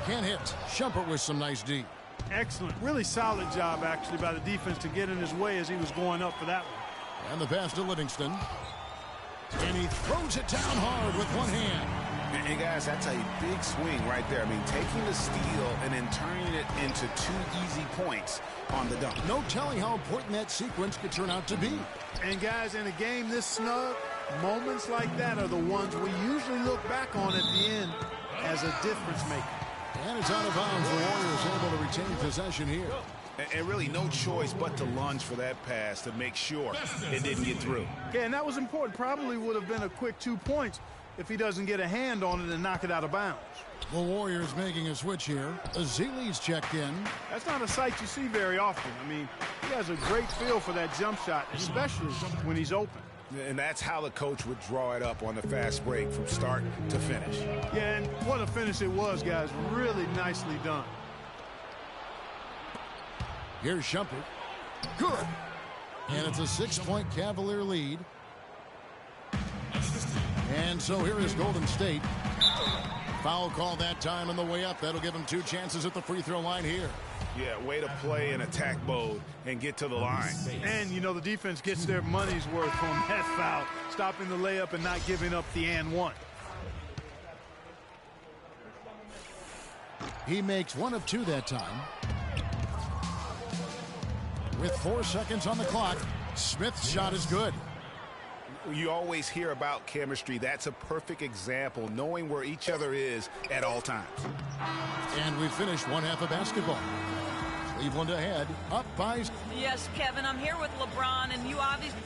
Can't hit. Shumpert with some nice D. Excellent. Really solid job, actually, by the defense to get in his way as he was going up for that one. And the pass to Livingston. And he throws it down hard with one hand. And guys, that's a big swing right there. I mean, taking the steal and then turning it into 2 easy points on the dunk. No telling how important that sequence could turn out to be. And guys, in a game this snug, moments like that are the ones we usually look back on at the end as a difference maker. And it's out of bounds. The Warriors able to retain possession here. And really no choice but to lunge for that pass to make sure it didn't get through. Yeah, and that was important. Probably would have been a quick 2 points, if he doesn't get a hand on it and knock it out of bounds. The Warriors making a switch here. Azili's checked in. That's not a sight you see very often. I mean, he has a great feel for that jump shot, especially when he's open. And that's how the coach would draw it up on the fast break from start to finish. Yeah, and what a finish it was, guys. Really nicely done. Here's Shumpert. Good. And it's a 6-point Cavalier lead. And so here is Golden State. Foul call that time on the way up. That'll give him 2 chances at the free throw line here. Yeah, way to play in attack mode and get to the line. And, you know, the defense gets their money's worth from that foul, stopping the layup and not giving up the and one. He makes 1 of 2 that time. With 4 seconds on the clock, Smith's shot is good. You always hear about chemistry. That's a perfect example, knowing where each other is at all times. And we finished one half of basketball. Cleveland ahead, up by... Yes, Kevin, I'm here with LeBron, and you obviously...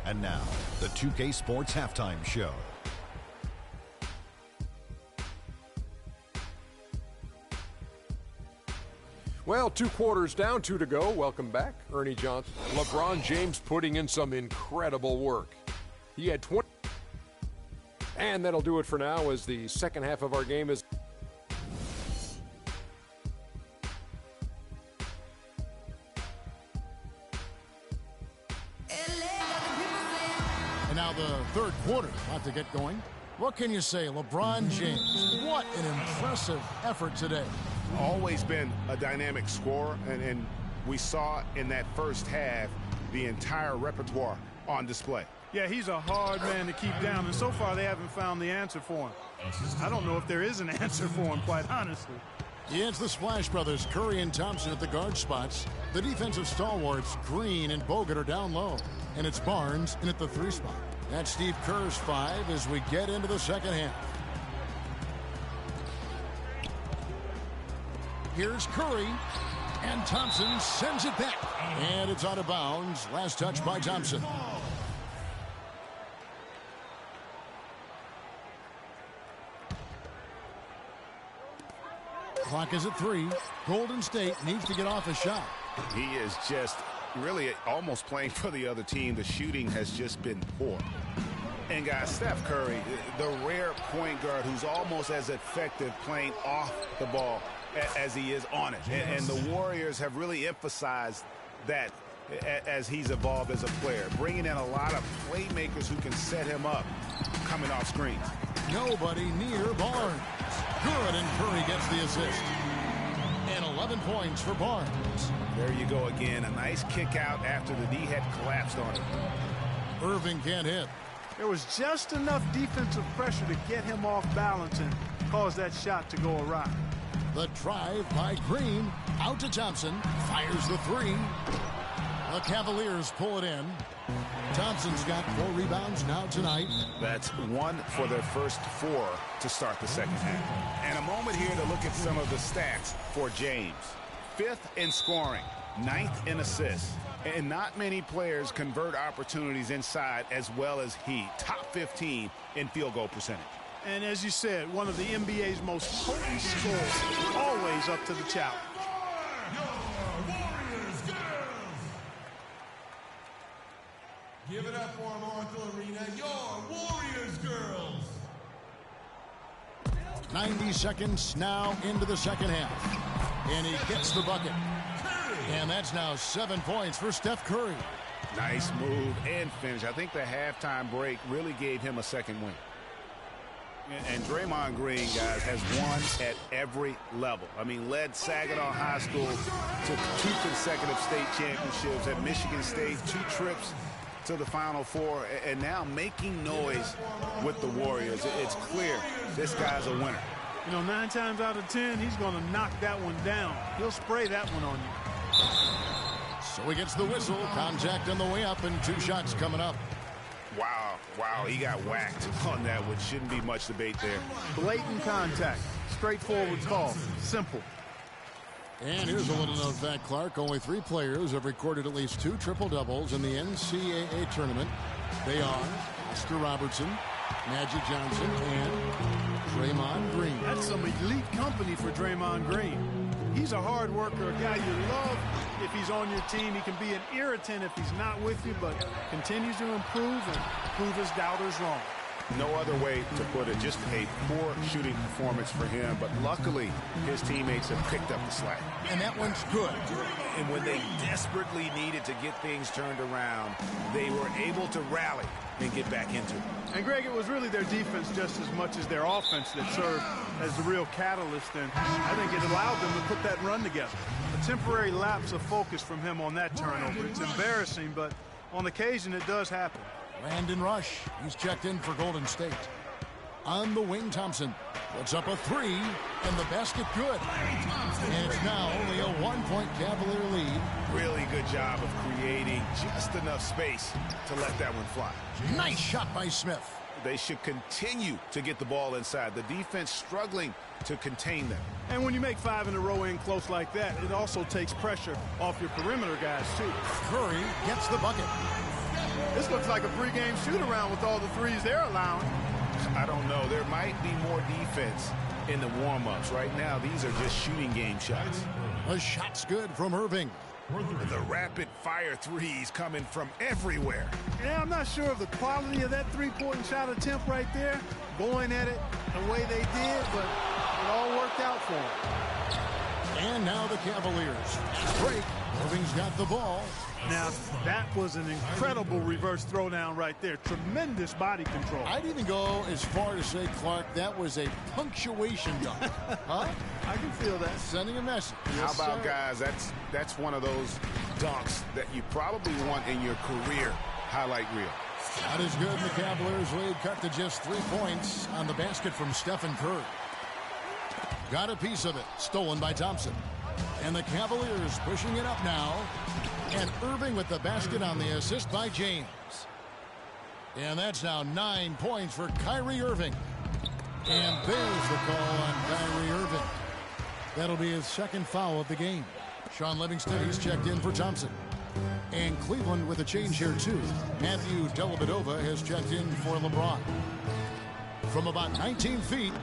And now, the 2K Sports Halftime Show. Well, 2 quarters down, 2 to go. Welcome back, Ernie Johnson. LeBron James putting in some incredible work. He had 20. And that'll do it for now as the second half of our game is... And now the third quarter about to get going. What can you say, LeBron James? What an impressive effort today. Always been a dynamic scorer, and we saw in that first half the entire repertoire on display. Yeah, he's a hard man to keep down, and so far they haven't found the answer for him. I don't know if there is an answer for him, quite honestly. It's the Splash Brothers, Curry and Thompson at the guard spots. The defensive stalwarts, Green and Bogut, are down low. And it's Barnes in at the 3 spot. That's Steve Kerr's 5 as we get into the second half. Here's Curry, and Thompson sends it back. And it's out of bounds. Last touch by Thompson. Clock is at 3. Golden State needs to get off a shot. He is just really almost playing for the other team. The shooting has just been poor. And guys, Steph Curry, the rare point guard who's almost as effective playing off the ball as he is on it. And the Warriors have really emphasized that as he's evolved as a player, bringing in a lot of playmakers who can set him up coming off screens. Nobody near Barnes. Good, and Curry gets the assist. And 11 points for Barnes. There you go again. A nice kick out after the D had collapsed on him. Irving can't hit. There was just enough defensive pressure to get him off balance and cause that shot to go awry. The drive by Green. Out to Thompson. Fires the 3. The Cavaliers pull it in. Thompson's got 4 rebounds now tonight. That's 1 for their first 4 to start the second half. And a moment here to look at some of the stats for James. 5th in scoring, 9th in assists. And not many players convert opportunities inside as well as he. Top 15 in field goal percentage. And as you said, one of the NBA's most potent scorers, always up to the challenge. Give it up for Martha Arena, your Warriors girls. 90 seconds now into the second half. And he gets the bucket. And that's now 7 points for Steph Curry. Nice move and finish. I think the halftime break really gave him a second win. And Draymond Green, guys, has won at every level. I mean, led Saginaw High School to 2 consecutive state championships at Michigan State, 2 trips to the Final Four, and now making noise with the Warriors. It's clear this guy's a winner. You know, 9 times out of 10, he's going to knock that one down. He'll spray that one on you. So he gets the whistle. Contact on the way up, and 2 shots coming up. Wow, he got whacked on that, which shouldn't be much debate there. Blatant contact. Straightforward call. Simple. And here's a little known fact, Clark. Only 3 players have recorded at least 2 triple-doubles in the NCAA tournament. They are Oscar Robertson, Magic Johnson and Draymond Green. That's some elite company for Draymond Green. He's a hard worker, a guy you love if he's on your team. He can be an irritant if he's not with you, but continues to improve and prove his doubters wrong. No other way to put it. Just a poor shooting performance for him, but luckily his teammates have picked up the slack. And that one's good. And when they desperately needed to get things turned around, they were able to rally and get back into it. And Greg, it was really their defense just as much as their offense that served as the real catalyst, and I think it allowed them to put that run together. A temporary lapse of focus from him on that turnover. It's embarrassing, but on occasion it does happen. Brandon Rush, he's checked in for Golden State. On the wing, Thompson puts up a three, and the basket good. And it's now only a 1-point Cavalier lead. Really good job of creating just enough space to let that one fly. Nice shot by Smith. They should continue to get the ball inside. The defense struggling to contain them. And when you make 5 in a row in close like that, it also takes pressure off your perimeter guys, too. Curry gets the bucket. This looks like a pregame shoot-around with all the threes they're allowing. I don't know. There might be more defense in the warm-ups. Right now, these are just shooting game shots. The shot's good from Irving. The rapid-fire threes coming from everywhere. Yeah, I'm not sure of the quality of that three-point shot attempt right there, going at it the way they did, but it all worked out for them. And now the Cavaliers. Break. Irving's got the ball. Now, that was an incredible reverse throwdown right there. Tremendous body control. I'd even go as far to say, Clark, that was a punctuation dunk. Huh? I can feel that. Sending a message. How about, guys, that's one of those dunks that you probably want in your career highlight reel. That is good. The Cavaliers lead cut to just 3 points on the basket from Stephen Curry. Got a piece of it. Stolen by Thompson. And the Cavaliers pushing it up now. And Irving with the basket on the assist by James. And that's now 9 points for Kyrie Irving. And there's the call on Kyrie Irving. That'll be his second foul of the game. Sean Livingston, he's checked in for Thompson. And Cleveland with a change here, too. Matthew Dellavedova has checked in for LeBron. From about 19 feet,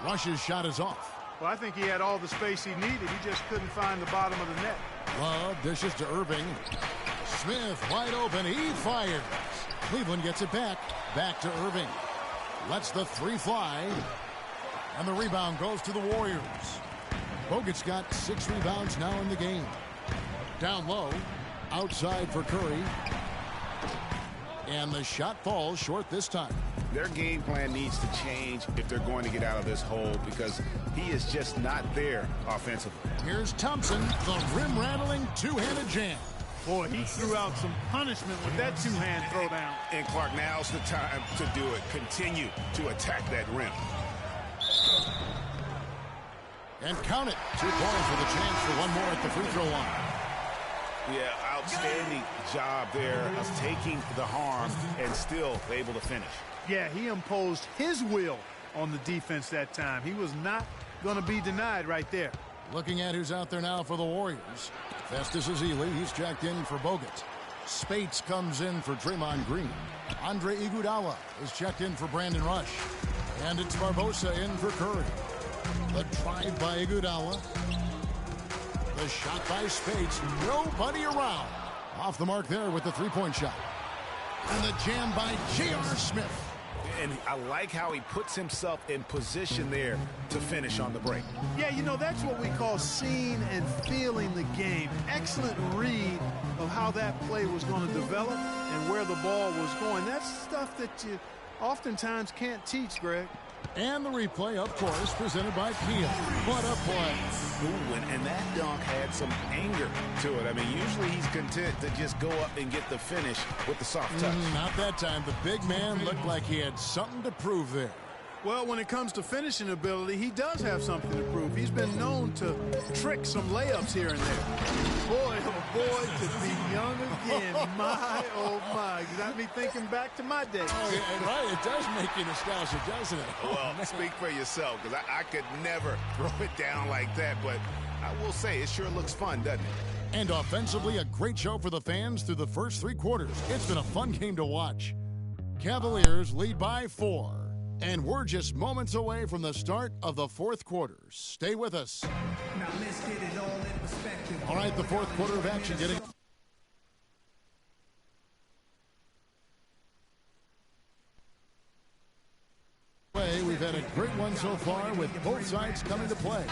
Rush's shot is off. Well, I think he had all the space he needed. He just couldn't find the bottom of the net. Love dishes to Irving. Smith wide open. He fires. Cleveland gets it back. Back to Irving. Lets the three fly. And the rebound goes to the Warriors. Bogut's got 6 rebounds now in the game. Down low. Outside for Curry. And the shot falls short this time. Their game plan needs to change if they're going to get out of this hole because he is just not there offensively. Here's Thompson, the rim-rattling two-handed jam. Boy, he threw out some punishment with that two-hand throwdown. And Clark, now's the time to do it. Continue to attack that rim. And count it. 2 points with a chance for one more at the free throw line. Yeah, outstanding job there of taking the harm and still able to finish. Yeah, he imposed his will on the defense that time. He was not going to be denied right there. Looking at who's out there now for the Warriors. Festus Ezeli, he's checked in for Bogut. Spates comes in for Draymond Green. Andre Iguodala is checked in for Brandon Rush. And it's Barbosa in for Curry. The drive by Iguodala. The shot by Spates. Nobody around. Off the mark there with the three-point shot. And the jam by J.R. Smith. And I like how he puts himself in position there to finish on the break. Yeah, you know, that's what we call seeing and feeling the game. Excellent read of how that play was going to develop and where the ball was going. That's stuff that you oftentimes can't teach, Greg. And the replay, of course, presented by Kia. What a play. Ooh, and that dunk had some anger to it. I mean, usually he's content to just go up and get the finish with the soft touch. Not that time. The big man looked like he had something to prove there. Well, when it comes to finishing ability, he does have something to prove. He's been known to trick some layups here and there. Boy, oh boy, to be young again. My, oh my. You got me thinking back to my day. Oh, right, it does make you nostalgic, doesn't it? Well, speak for yourself, because I could never throw it down like that, but I will say it sure looks fun, doesn't it? And offensively, a great show for the fans through the first 3 quarters. It's been a fun game to watch. Cavaliers lead by 4. And we're just moments away from the start of the fourth quarter. Stay with us. Now let's get it all in perspective. All right, the fourth quarter of action getting... We've had a great one so far with both sides coming to play.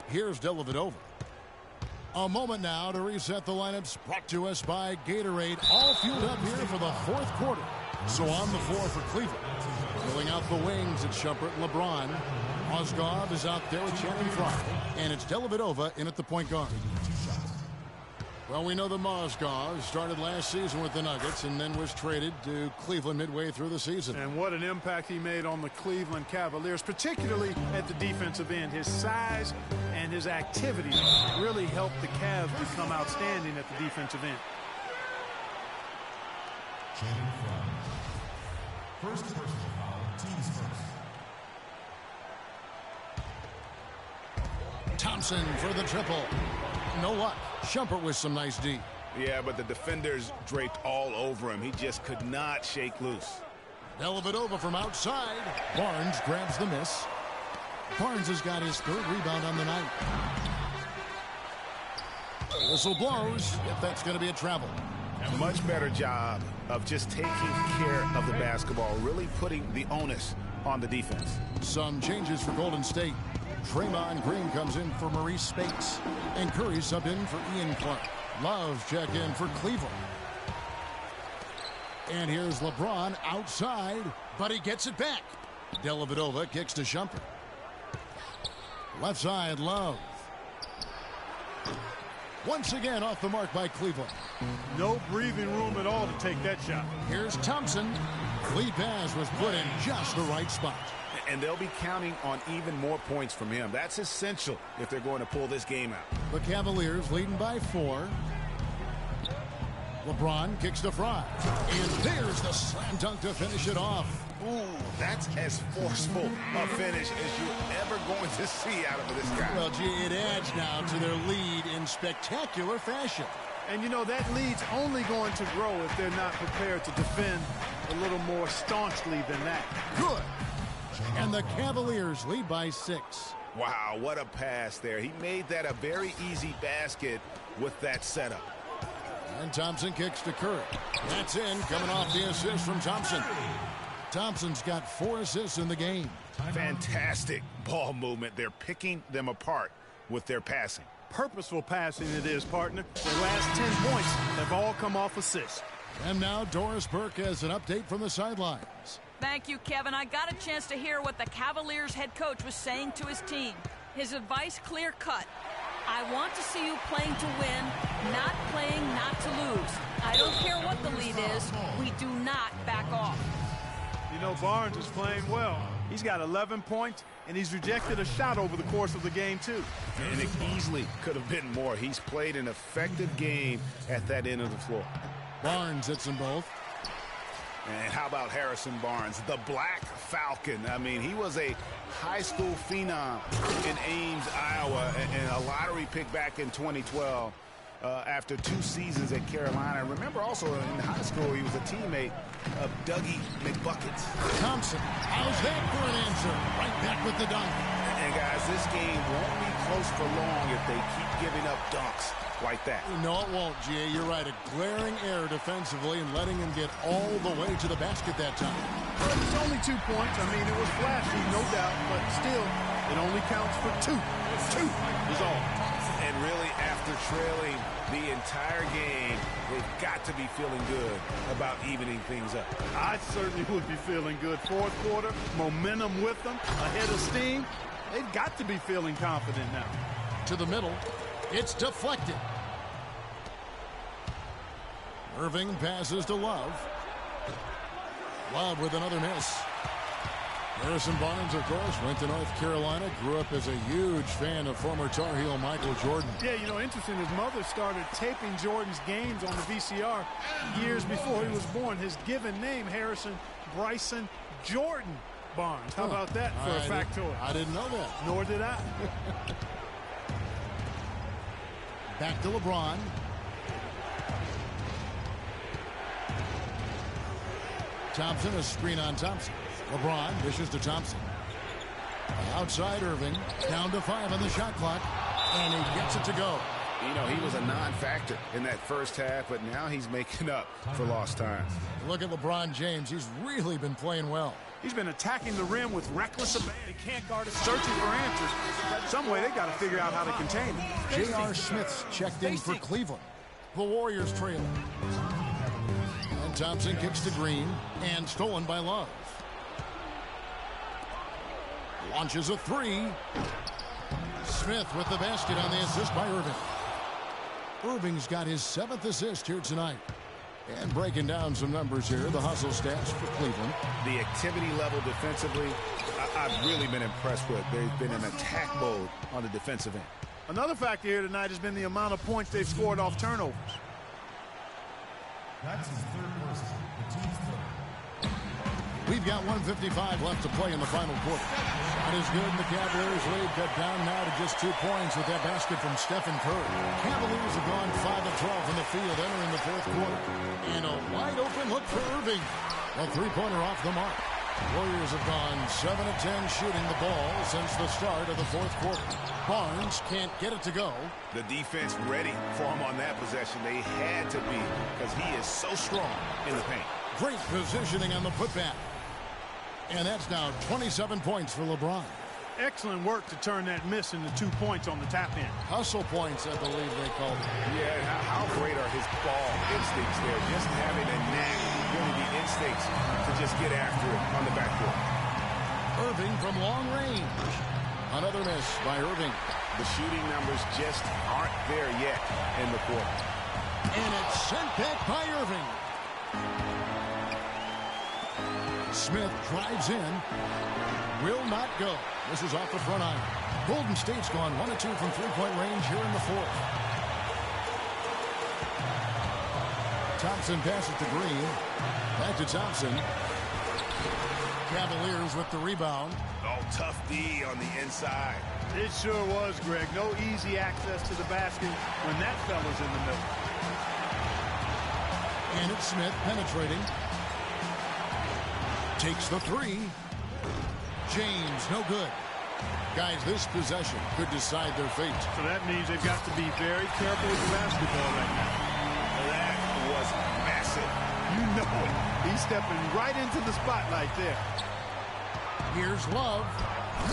Here's Dellavedova. A moment now to reset the lineups, brought to us by Gatorade. All fueled up here for the fourth quarter. So on the floor for Cleveland. Filling out the wings, it's Shumpert and LeBron. Mozgov is out there with Channing Frye. And it's Dellavedova in at the point guard. Well, we know that Mozgov started last season with the Nuggets and then was traded to Cleveland midway through the season. And what an impact he made on the Cleveland Cavaliers, particularly at the defensive end. His size and his activity really helped the Cavs become outstanding at the defensive end. Channing Frye. First personal foul, teams first. Thompson for the triple. No luck. Shumpert with some nice D. Yeah, but the defenders draped all over him. He just could not shake loose. Dellavedova from outside. Barnes grabs the miss. Barnes has got his third rebound on the night. Whistle blows, if that's going to be a travel. A much better job of just taking care of the basketball, really putting the onus on the defense. Some changes for Golden State. Draymond Green comes in for Maurice Spates. And Curry sub in for Ian Clark. Love check in for Cleveland. And here's LeBron outside, but he gets it back. Dellavedova kicks to Shumpert. Left side, Love. Once again off the mark by Cleveland. No breathing room at all to take that shot. Here's Thompson. Lead pass was put in just the right spot. And they'll be counting on even more points from him. That's essential if they're going to pull this game out. The Cavaliers leading by 4. LeBron kicks to Frye. And there's the slam dunk to finish it off. Ooh, that's as forceful a finish as you're ever going to see out of this guy. Well, gee, it adds now to their lead in spectacular fashion. And, you know, that lead's only going to grow if they're not prepared to defend a little more staunchly than that. Good. And the Cavaliers lead by 6. Wow, what a pass there. He made that a very easy basket with that setup. And Thompson kicks to Curry. That's in, coming off the assist from Thompson. Thompson's got 4 assists in the game. Fantastic ball movement. They're picking them apart with their passing. Purposeful passing it is, partner. Their last 10 points have all come off assists. And now Doris Burke has an update from the sidelines. Thank you, Kevin. I got a chance to hear what the Cavaliers head coach was saying to his team. His advice clear-cut. I want to see you playing to win, not playing not to lose. I don't care what the lead is. We do not back off. You know, Barnes is playing well. He's got 11 points, and he's rejected a shot over the course of the game, too. And it easily could have been more. He's played an effective game at that end of the floor. Barnes hits them both. And how about Harrison Barnes, the Black Falcon? I mean, he was a high school phenom in Ames, Iowa, and a lottery pick back in 2012 after 2 seasons at Carolina. Remember also in high school, he was a teammate of Dougie McBuckets. Thompson, how's that for an answer? Right back with the dunk. And guys, this game won't be close for long if they keep giving up dunks like that. No, it won't, G.A. You're right. A glaring error defensively and letting him get all the way to the basket that time. But it's only 2 points. I mean, it was flashy, no doubt, but still, it only counts for 2. 2 is all. And really, after trailing the entire game, they've got to be feeling good about evening things up. I certainly would be feeling good. Fourth quarter, momentum with them, ahead of steam. They've got to be feeling confident now. To the middle. It's deflected. Irving passes to Love. Love with another miss. Harrison Barnes, of course, went to North Carolina, grew up as a huge fan of former Tar Heel Michael Jordan. Yeah, you know, interesting, his mother started taping Jordan's games on the VCR years before he was born. His given name, Harrison Bryson Jordan Barnes. How about that for a factoid? I didn't know that. Nor did I. Back to LeBron. Thompson, a screen on Thompson. LeBron dishes to Thompson. Outside Irving, down to 5 on the shot clock, and he gets it to go. You know, he was a non-factor in that first half, but now he's making up for lost time. Look at LeBron James. He's really been playing well. He's been attacking the rim with reckless abandon. They can't guard it. Searching for answers. Some way they got to figure out how to contain him. J.R. Smith's checked in for Cleveland. The Warriors trail. And Thompson kicks to Green, and stolen by Love. Launches a 3. Smith with the basket on the assist by Irving. Irving's got his 7th assist here tonight. And breaking down some numbers here, the hustle stats for Cleveland. The activity level defensively, I've really been impressed with. They've been in attack mode on the defensive end. Another factor here tonight has been the amount of points they've scored off turnovers. That's his third person. The team's third. We've got 1:55 left to play in the final quarter. That is good, and the Cavaliers lead cut down now to just 2 points with that basket from Stephen Curry. Cavaliers have gone 5 of 12 from the field entering the fourth quarter. And a wide open look for Irving. A 3-pointer off the mark. Warriors have gone 7 of 10 shooting the ball since the start of the fourth quarter. Barnes can't get it to go. The defense ready for him on that possession. They had to be, because he is so strong in the paint. Great positioning on the putback. And that's now 27 points for LeBron. Excellent work to turn that miss into 2 points on the tap in. Hustle points, I believe they called it. Yeah, how great are his ball instincts there? Just having a knack, really the instincts to just get after it on the backcourt. Irving from long range. Another miss by Irving. The shooting numbers just aren't there yet in the quarter. And it's sent back by Irving. Smith drives in. Will not go. This is off the front iron. Golden State's gone 1 of 2 from 3-point range here in the fourth. Thompson passes to Green. Back to Thompson. Cavaliers with the rebound. Oh, tough D on the inside. It sure was, Greg. No easy access to the basket when that fella's in the middle. And it's Smith penetrating. Takes the 3. James, no good. Guys, this possession could decide their fate. So that means they've got to be very careful with the basketball right now. That was massive. You know it. He's stepping right into the spotlight there. Here's Love.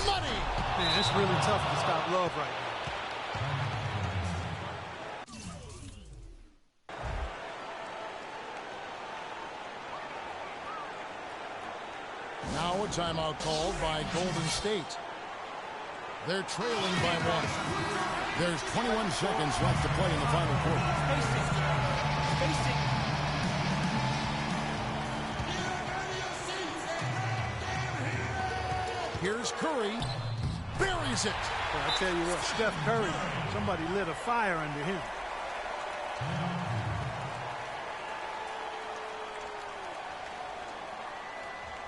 Money! Man, it's really tough to stop Love right now. Now a timeout called by Golden State. They're trailing by 1. There's 21 seconds left to play in the final quarter. Spacing. Here's Curry. Buries it. Well, I tell you what, Steph Curry, somebody lit a fire under him.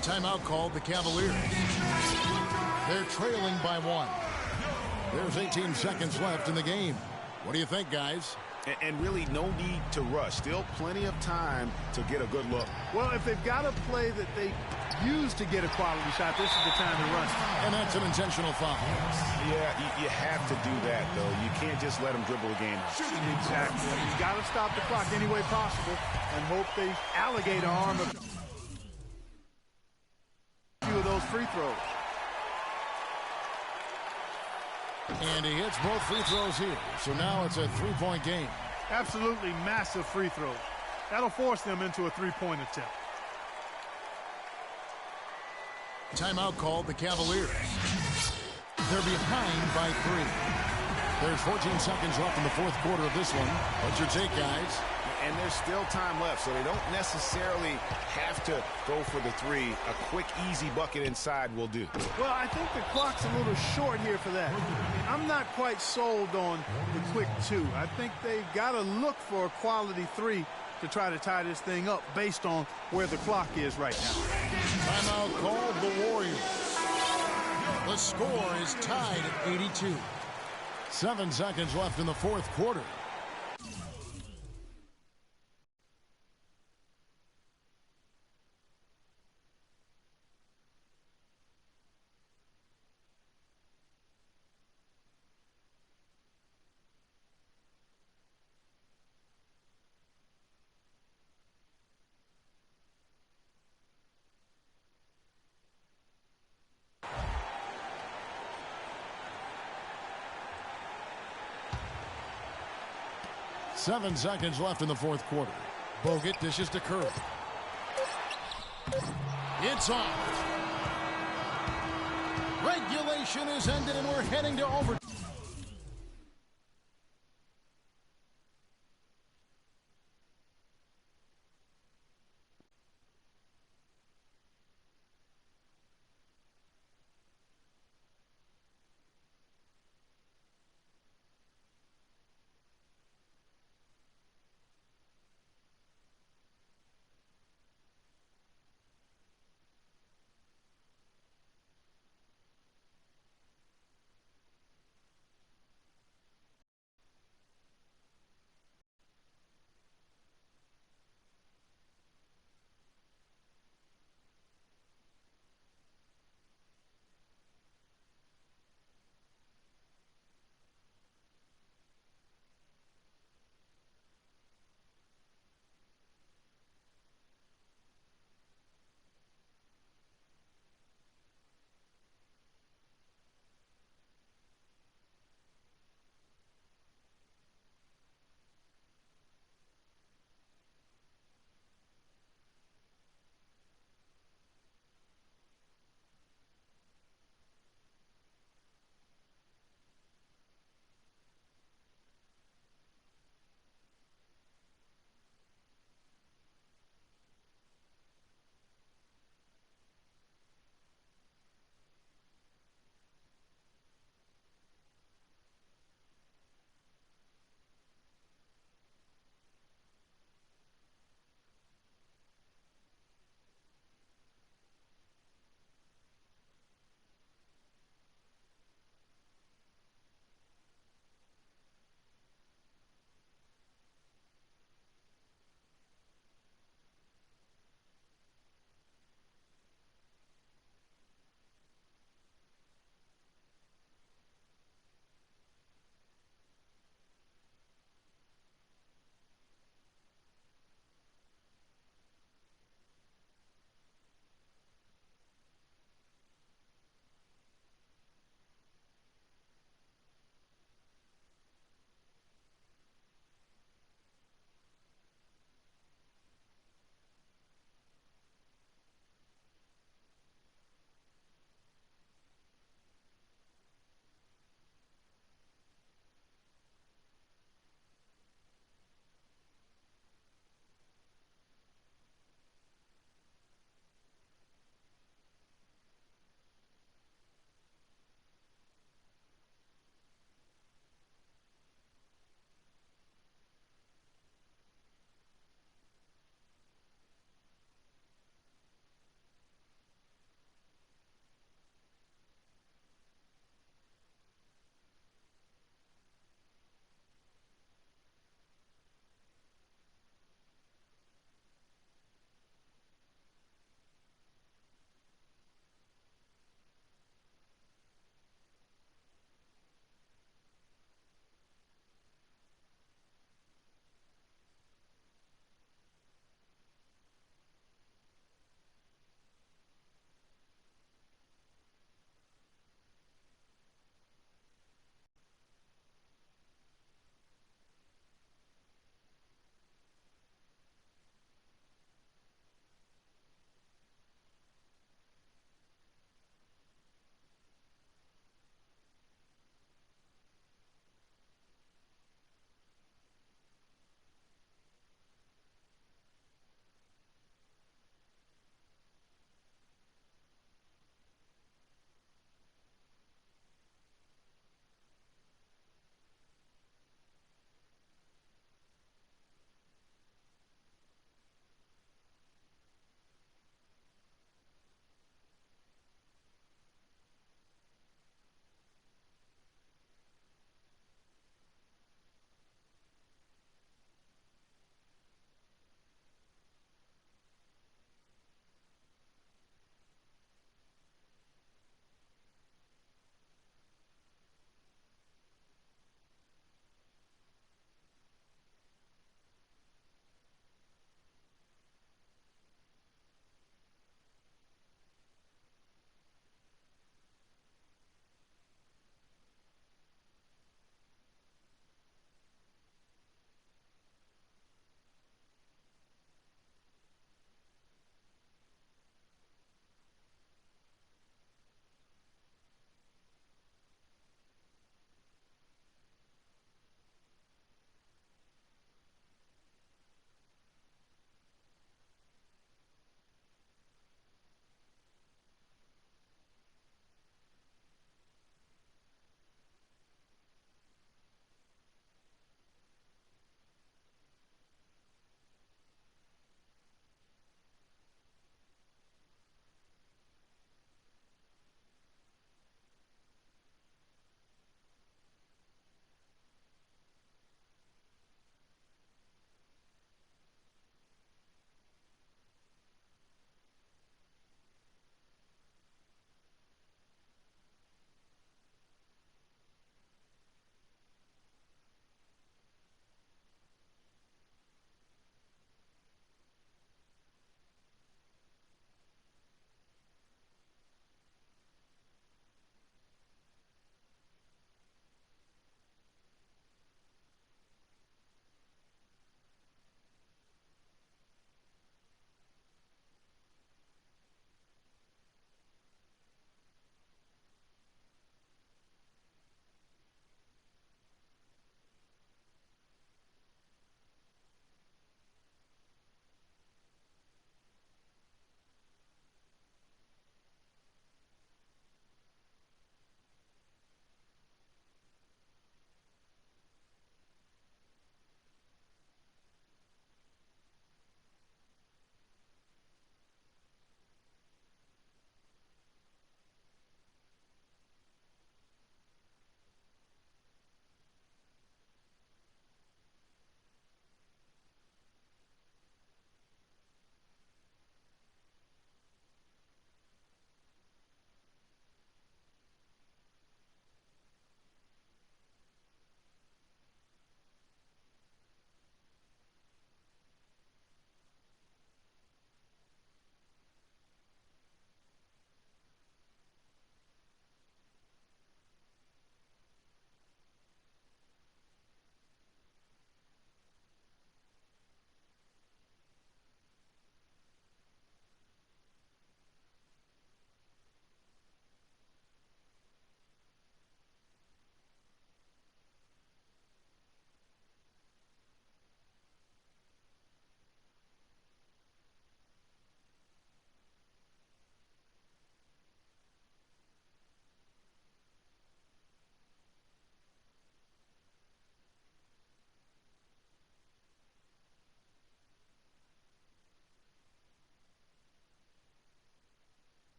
Timeout called the Cavaliers. They're trailing by 1. There's 18 seconds left in the game. What do you think, guys? And really no need to rush. Still plenty of time to get a good look. Well, if they've got a play that they use to get a quality shot, this is the time to run. And that's an intentional foul. Yeah, you have to do that, though. You can't just let them dribble the game out. Exactly. You've got to stop the clock any way possible and hope they alligator arm a few of those free throws. And he hits both free throws here. So now it's a 3-point game. Absolutely massive free throws. That'll force them into a 3-point attempt. Timeout called the Cavaliers. They're behind by 3. There's 14 seconds left in the fourth quarter of this one. What's your take, guys? And there's still time left, so they don't necessarily have to go for the 3. A quick, easy bucket inside will do. Well, I think the clock's a little short here for that. I'm not quite sold on the quick 2. I think they've got to look for a quality 3 to try to tie this thing up based on where the clock is right now. Timeout called the Warriors. The score is tied at 82. 7 seconds left in the fourth quarter. 7 seconds left in the fourth quarter. Bogut dishes to Curry. It's off. Regulation is ended, and we're heading to overtime.